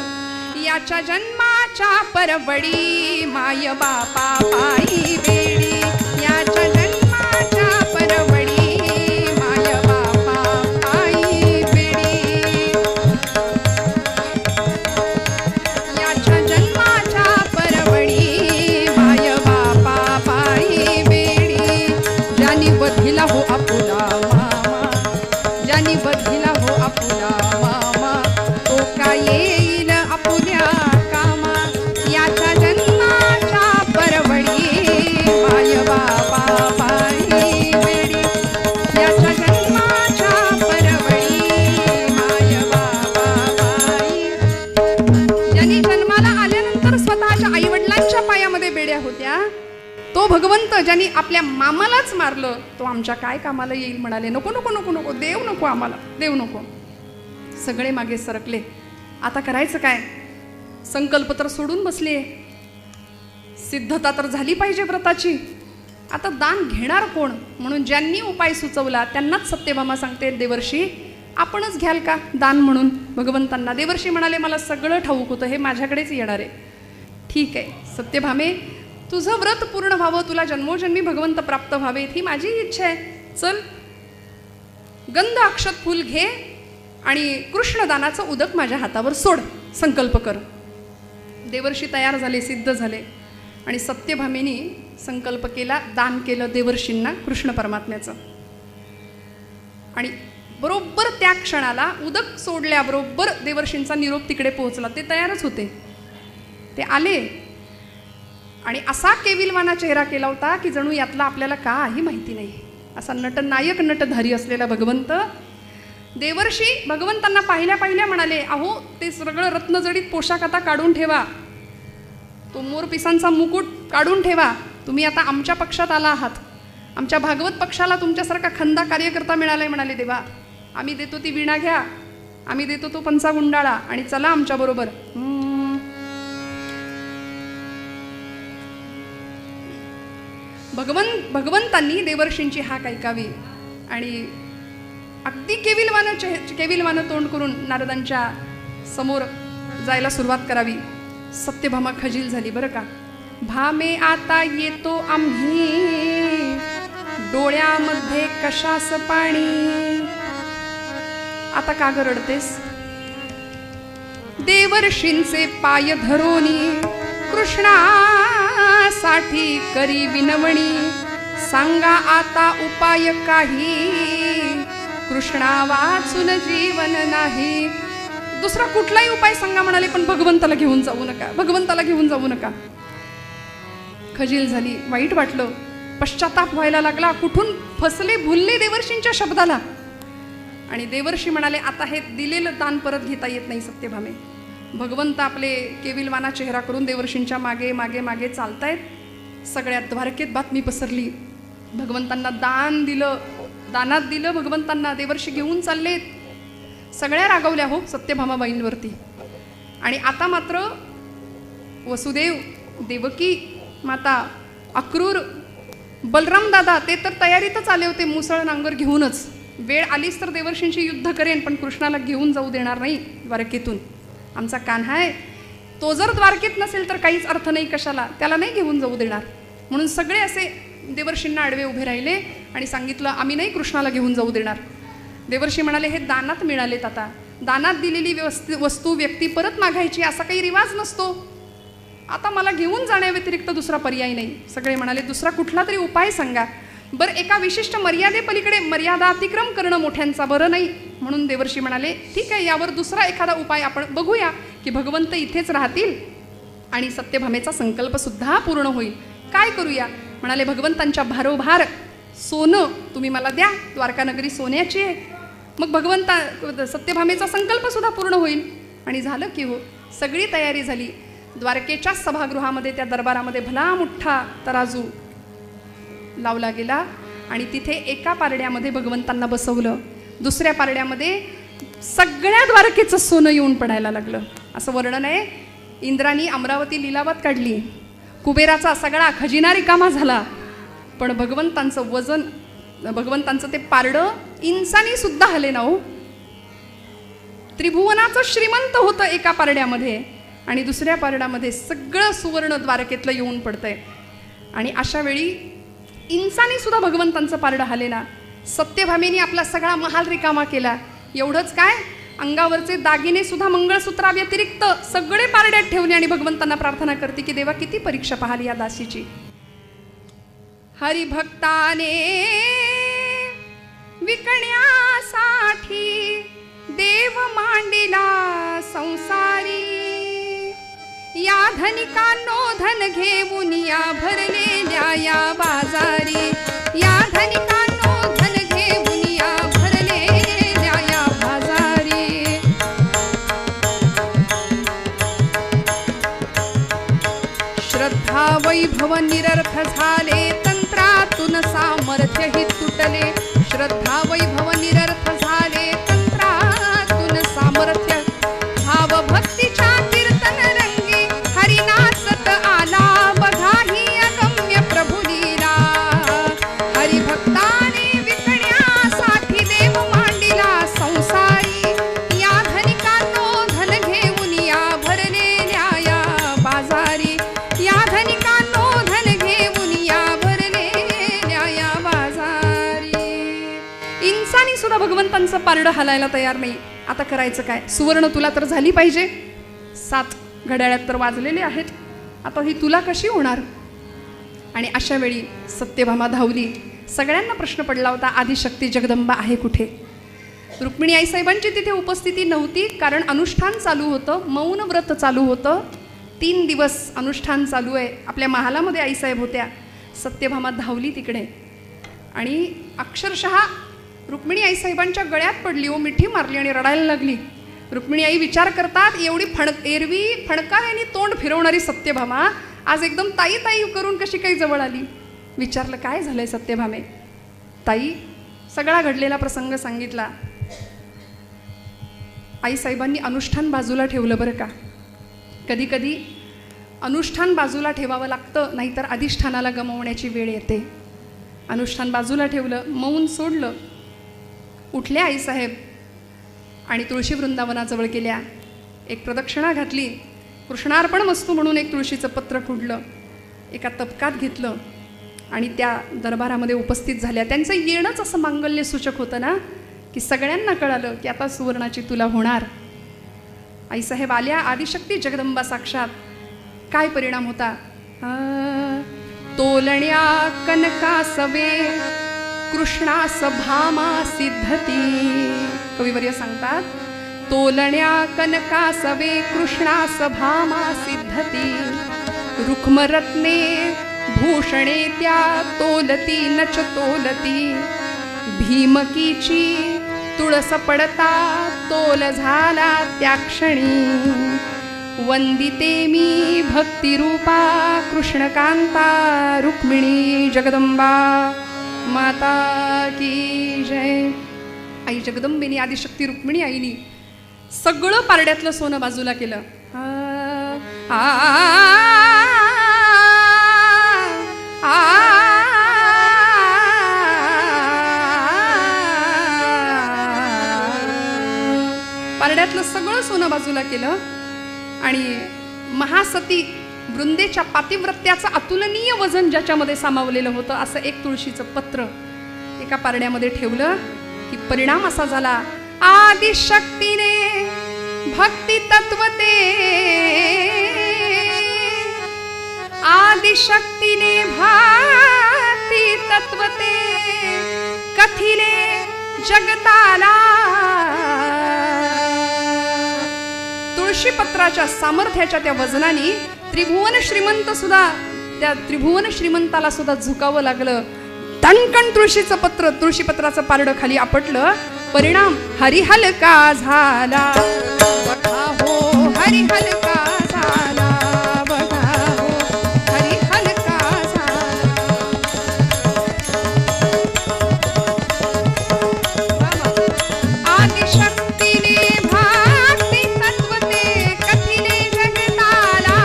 याच्या जन्माच्या परवडी माय बापा पायी वेडी. याच्या जन्माच्या परवडी माय बापा पायी वेडी. याच्या जन्माच्या परवडी माय बापा पायी वेडी. ज्यानी वधिला हो आपुला मामा, आणि बधिला हो आपुला मामा, तो का येईल आपुल्या कामा, याच्या जन्माच्या परवडी माय बाबा पायी वेडी, याच्या जन्माच्या परवडी माय बाबा पायी. ज्यांनी जन्माला आल्यानंतर स्वतःच्या आईवडिलांच्या पायामध्ये बेड्या होत्या, तो भगवंत ज्यांनी आपल्या मामालाच मारलं, तो आमच्या काय कामाला येईल म्हणाले. नको नको नको नको, देव नको आम्हाला, देव नको. सगळे मागे सरकले. आता करायचं काय? संकल्प तर सोडून बसले, सिद्धता तर झाली पाहिजे व्रताची. आता दान घेणार कोण? म्हणून ज्यांनी उपाय सुचवला त्यांनाच सत्यभामा सांगते, देवर्षी आपणच घ्याल का दान म्हणून भगवंतांना. देवर्षी म्हणाले, मला सगळं ठाऊक होतं, हे माझ्याकडेच येणार आहे. ठीक आहे सत्यभामे, तुझं व्रत पूर्ण व्हावं, तुला जन्मोजन्मी भगवंत प्राप्त व्हावेत ही माझी इच्छा आहे. चल, गंध अक्षत फूल घे आणि कृष्णदानाचं उदक माझ्या हातावर सोड, संकल्प कर. देवर्षी तयार झाले, सिद्ध झाले आणि सत्यभामेनी संकल्प केला, दान केलं देवर्षींना कृष्ण परमात्म्याचं. आणि बरोबर त्या क्षणाला उदक सोडल्याबरोबर देवर्षींचा निरोप तिकडे पोहोचला. ते तयारच होते, ते आले आणि असा केविलवाना चेहरा केला होता की जणू यातला आपल्याला काही माहिती नाही. असा नटनायक नटधारी असलेला भगवंत. देवर्षी भगवंतांना पाहिल्या पाहिल्या म्हणाले, अहो ते सगळं रत्नजडीत पोशाख आता काढून ठेवा, तो मोरपिसांचा मुकुट काढून ठेवा, तुम्ही आता आमच्या पक्षात आला आहात, आमच्या भागवत पक्षाला तुमच्यासारखा खंदा कार्यकर्ता मिळालाय. म्हणाले, देवा आम्ही देतो ती वीणा घ्या, आम्ही देतो तो पंचा गुंडाळा आणि चला आमच्याबरोबर. भगवंतांनी देवर्षींची हाक ऐकावी आणि अगदी केविलवानं तोंड करून नारदांच्या समोर जायला सुरुवात करावी. सत्यभामा खजील झाली बरं का. भामे आता येतो आम्ही, डोळ्यामध्ये कशास पाणी, आता का ग रडतेस? देवर्षींचे पाय धरोनी कृष्णासाठी करी विनवणी, सांगा आता उपाय काही, कृष्णा वाचून जीवन नाही. दुसरा कुठलाही उपाय सांगा म्हणाले, पण भगवंताला घेऊन जाऊ नका, भगवंताला घेऊन जाऊ नका. खजील झाली, वाईट वाटलं, पश्चाताप व्हायला लागला. कुठून फसले भुलले देवर्षींच्या शब्दाला. आणि देवर्षी म्हणाले, आता हे दिलेलं दान परत घेता येत नाही सत्यभामे. भगवंत आपले केविलवाना चेहरा करून देवर्षींच्या मागे मागे मागे चालतायत. सगळ्या द्वारकेत बातमी पसरली, भगवंतांना दान दिलं, दानात दिलं भगवंतांना, देवर्षी घेऊन चाललेत. सगळ्या रागवल्या हो सत्यभामाबाईंवरती. आणि आता मात्र वसुदेव, देवकी माता, अक्रूर, बलराम दादा ते तर तयारीतच आले होते मुसळ नांगर घेऊनच. वेळ आलीच तर देवर्षींशी युद्ध करेन, पण कृष्णाला घेऊन जाऊ देणार नाही द्वारकेतून. आमचा कान्हा आहे, तो जर द्वारकेत नसेल तर काहीच अर्थ नाही, कशाला त्याला नाही घेऊन जाऊ देणार. म्हणून सगळे असे देवर्षींना आडवे उभे राहिले आणि सांगितलं, आम्ही नाही कृष्णाला घेऊन जाऊ देणार. देवर्षी म्हणाले, हे दानात मिळालेत, आता दानात दिलेली वस्तू व्यक्ती परत मागायची असा काही रिवाज नसतो, आता मला घेऊन जाण्याव्यतिरिक्त दुसरा पर्याय नाही. सगळे म्हणाले, दुसरा कुठला तरी उपाय सांगा. बरं, एका विशिष्ट मर्यादेपलीकडे मर्यादा अतिक्रम करणं मोठ्यांचा बरं नाही. म्हणून देवर्षी म्हणाले, ठीक आहे, यावर दुसरा एखादा उपाय आपण बघूया की भगवंत इथेच राहतील आणि सत्यभामेचा संकल्प सुद्धा पूर्ण होईल. काय करूया? म्हणाले, भगवंतांच्या भारोभार सोनं तुम्ही मला द्या, द्वारका नगरी सोन्याची आहे. मग भगवंता सत्यभामेचा संकल्प सुद्धा पूर्ण होईल. आणि झालं की हो, सगळी तयारी झाली. द्वारकेच्या सभागृहामध्ये त्या दरबारामध्ये भला मोठा तराजू लावला गेला आणि तिथे एका पारड्यामध्ये भगवंतांना बसवलं, दुसऱ्या पारड्यामध्ये सगळ्या द्वारकेचं सोनं येऊन पडायला लागलं. असं वर्णन आहे. इंद्रानी अमरावती लिलावात काढली, कुबेराचा सगळा खजिना रिकामा झाला, पण भगवंतांचं वजन, भगवंतांचं ते पारडं इंचानी सुद्धा हले ना हो. त्रिभुवनाचं श्रीमंत होतं एका पारड्यामध्ये आणि दुसऱ्या पारड्यामध्ये सगळं सुवर्ण द्वारकेतलं येऊन पडतंय. आणि अशा वेळी इंचानी सुद्धा भगवंतांचं पारडं हले ना. सत्यभामेने आपला सगळा महाल रिकामा केला. एवढंच काय, अंगावरचे दागिने सुद्धा मंगळसूत्राव्यतिरिक्त सगळे पारड्यात ठेवले आणि भगवंतांना प्रार्थना करते की देवा किती परीक्षा पाहिली या दासीची. हरिभक्ताने विकण्यासाठी धनिकांनो धन घेऊन या भरलेल्या या बाजारी, या धनिकांनो धन घेऊन या भरलेल्या या बाजारी. श्रद्धा वैभव निरर्थ झाले, तंत्रातून सामर्थ्य ही तुटले. श्रद्धा वैभव निरर्थ झाले, तंत्रातून सामर्थ्य. भाव भक्तीच्या कीर्तन रंगी हरिनासत आला, बघा ही अगम्य प्रभु लीला. हरिभक्ताने विकण्यासाठी देव मांडिला संसारी. या धनिकांनो धन घेऊन या भरलेल्या या बाजारी, या धनिकांनो धन घेऊन या भरलेल्या या बाजारी. इंसानी सुद्धा भगवंतांचं पारडं हालायला तयार नाही. आता करायचं काय? सुवर्ण तुला तर झाली पाहिजे. 7 घड्याळात तर वाजलेले आहेत. आता ही तुला कशी होणार? आणि अशा वेळी सत्यभामा धावली. सगळ्यांना प्रश्न पडला होता, आदिशक्ती जगदंबा आहे कुठे? रुक्मिणी आईसाहेबांची तिथे उपस्थिती नव्हती, कारण अनुष्ठान चालू होतं, मौन व्रत चालू होतं. 3 दिवस अनुष्ठान चालू आहे. आपल्या महालामध्ये आईसाहेब होत्या. सत्यभामा धावली तिकडे आणि अक्षरशः रुक्मिणी आईसाहेबांच्या गळ्यात पडली, ओ मिठी मारली आणि रडायला लागली. रुक्मिणी आई विचार करतात, एवढी एरवी फणकाऱ्याने तोंड फिरवणारी सत्यभामा आज एकदम ताई ताई करून कशी काही जवळ आली. विचारलं, काय झालंय सत्यभामे? ताई सगळा घडलेला प्रसंग सांगितला. आईसाहेबांनी अनुष्ठान बाजूला ठेवलं बरं का. कधी कधी अनुष्ठान बाजूला ठेवावं लागतं, नाहीतर अधिष्ठानाला गमावण्याची वेळ येते. अनुष्ठान बाजूला ठेवलं, मौन सोडलं. उठल्या आईसाहेब आणि तुळशी वृंदावनाजवळ गेल्या. एक प्रदक्षिणा घातली. कृष्णार्पण मस्तू म्हणून एक तुळशीचं पत्र फुडलं, एका तबकात घेतलं आणि त्या दरबारामध्ये उपस्थित झाल्या. त्यांचं येणंच असं मांगल्य सूचक होतं ना, की सगळ्यांना कळालं की आता सुवर्णाची तुला होणार. आईसाहेब आल्या. आदिशक्ती जगदंबा साक्षात. काय परिणाम होता? तोलण्या कनकासवे कृष्णास भामा सिद्धती. कविवर्य सांगतात, तोलण्या कनकासवे कृष्णास भामा सिद्धती. रुक्मरत्ने भूषणे त्या तोलती नच तोलती. भीमकीची तुळस पडता तोल झाला त्या क्षणी. वंदिते मी भक्तिरूपा कृष्णकांता रुक्मिणी जगदंबा माता की जय. आई जगदंबेनी आदिशक्ती रुक्मिणी आईनी सगळं पारड्यातलं सोनं बाजूला केलं. पारड्यातलं सगळं सोनं बाजूला केलं आणि महासती वृंदेच्या पातिव्रत्याचं अतुलनीय वजन ज्याच्यामध्ये सामावलेलं होतं असं एक तुळशीचं पत्र एका पारड्यामध्ये ठेवलं की परिणाम असा झाला, आदिशक्तीने भक्ती तत्वते, आदिशक्तीने भक्ती तत्वते कथिले जगताला. तुळशीपत्राच्या सामर्थ्याच्या त्या वजनाने त्रिभुवन श्रीमंत सुद्धा, त्या त्रिभुवन श्रीमंताला सुद्धा झुकावं लागलं. दणकण तुळशीचं पत्र, तुळशीपत्राचं पारडं खाली आपटलं. परिणाम हरिहलका झाला. बघा हो हरिहलका झाला, बघा हो हरिहलका झाला. आदिशक्तीने भक्ती तत्वते कथिले जगताला.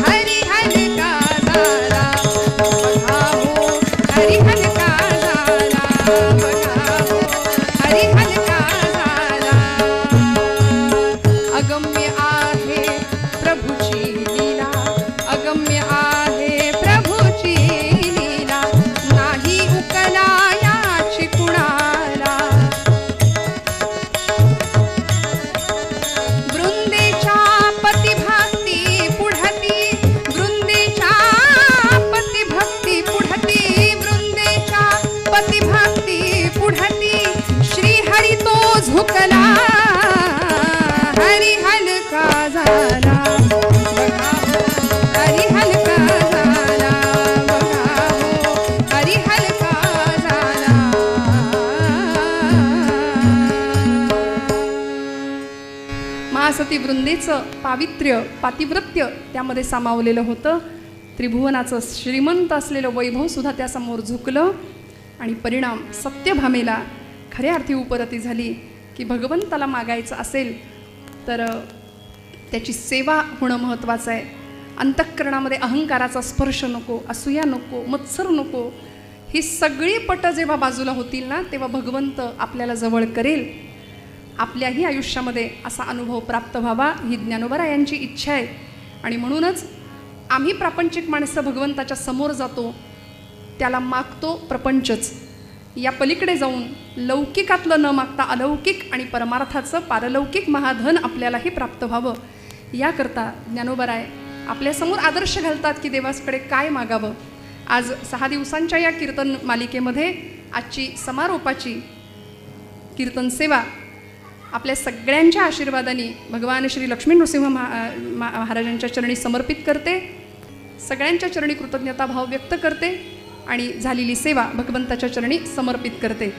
हरिहलका झाला, बघा हो हरिहलका झाला, बघा हो हरिहलका झाला. अगम्य आहे प्रभूची लीला, अगम्य आहे प्रभूची लीला. नाही उकला याची कुणाला. वृंदेच्या पतिभक्ती पुढती, वृंदेच्या पतिभक्ती पुढती, वृंदेच्या पतिभक्ती पुढती. श्रीहरी तो झुकला, हरिहलका झाला. सती वृंदेचं पावित्र्य पातिव्रत्य त्यामध्ये सामावलेलं होतं. त्रिभुवनाचं श्रीमंत असलेलं वैभवसुद्धा त्यासमोर झुकलं आणि परिणाम सत्यभामेला खऱ्या अर्थी उपरती झाली की भगवंताला मागायचं असेल तर त्याची सेवा होणं महत्त्वाचं आहे. अंतःकरणामध्ये अहंकाराचा स्पर्श नको, असूया नको, मत्सर नको. ही सगळी पट जेव्हा बाजूला होतील ना तेव्हा भगवंत आपल्याला जवळ करेल. आपल्याही आयुष्यामध्ये असा अनुभव प्राप्त व्हावा ही ज्ञानोबरायांची इच्छा आहे. आणि म्हणूनच आम्ही प्रापंचिक माणसं भगवंताच्या समोर जातो, त्याला मागतो प्रपंचच. या पलीकडे जाऊन लौकिकातलं न मागता अलौकिक आणि परमार्थाचं पारलौकिक महाधन आपल्यालाही प्राप्त व्हावं याकरता ज्ञानोबराय आपल्यासमोर आदर्श घालतात की देवाकडे काय मागावं. आज 6 दिवसांच्या या कीर्तन मालिकेमध्ये आजची समारोपाची कीर्तन सेवा आपल्या सगळ्यांच्या आशीर्वादाने भगवान श्री लक्ष्मी नृसिंह महाराजांच्या चरणी समर्पित करते. सगळ्यांच्या चरणी कृतज्ञताभाव व्यक्त करते आणि झालेली सेवा भगवंताच्या चरणी समर्पित करते.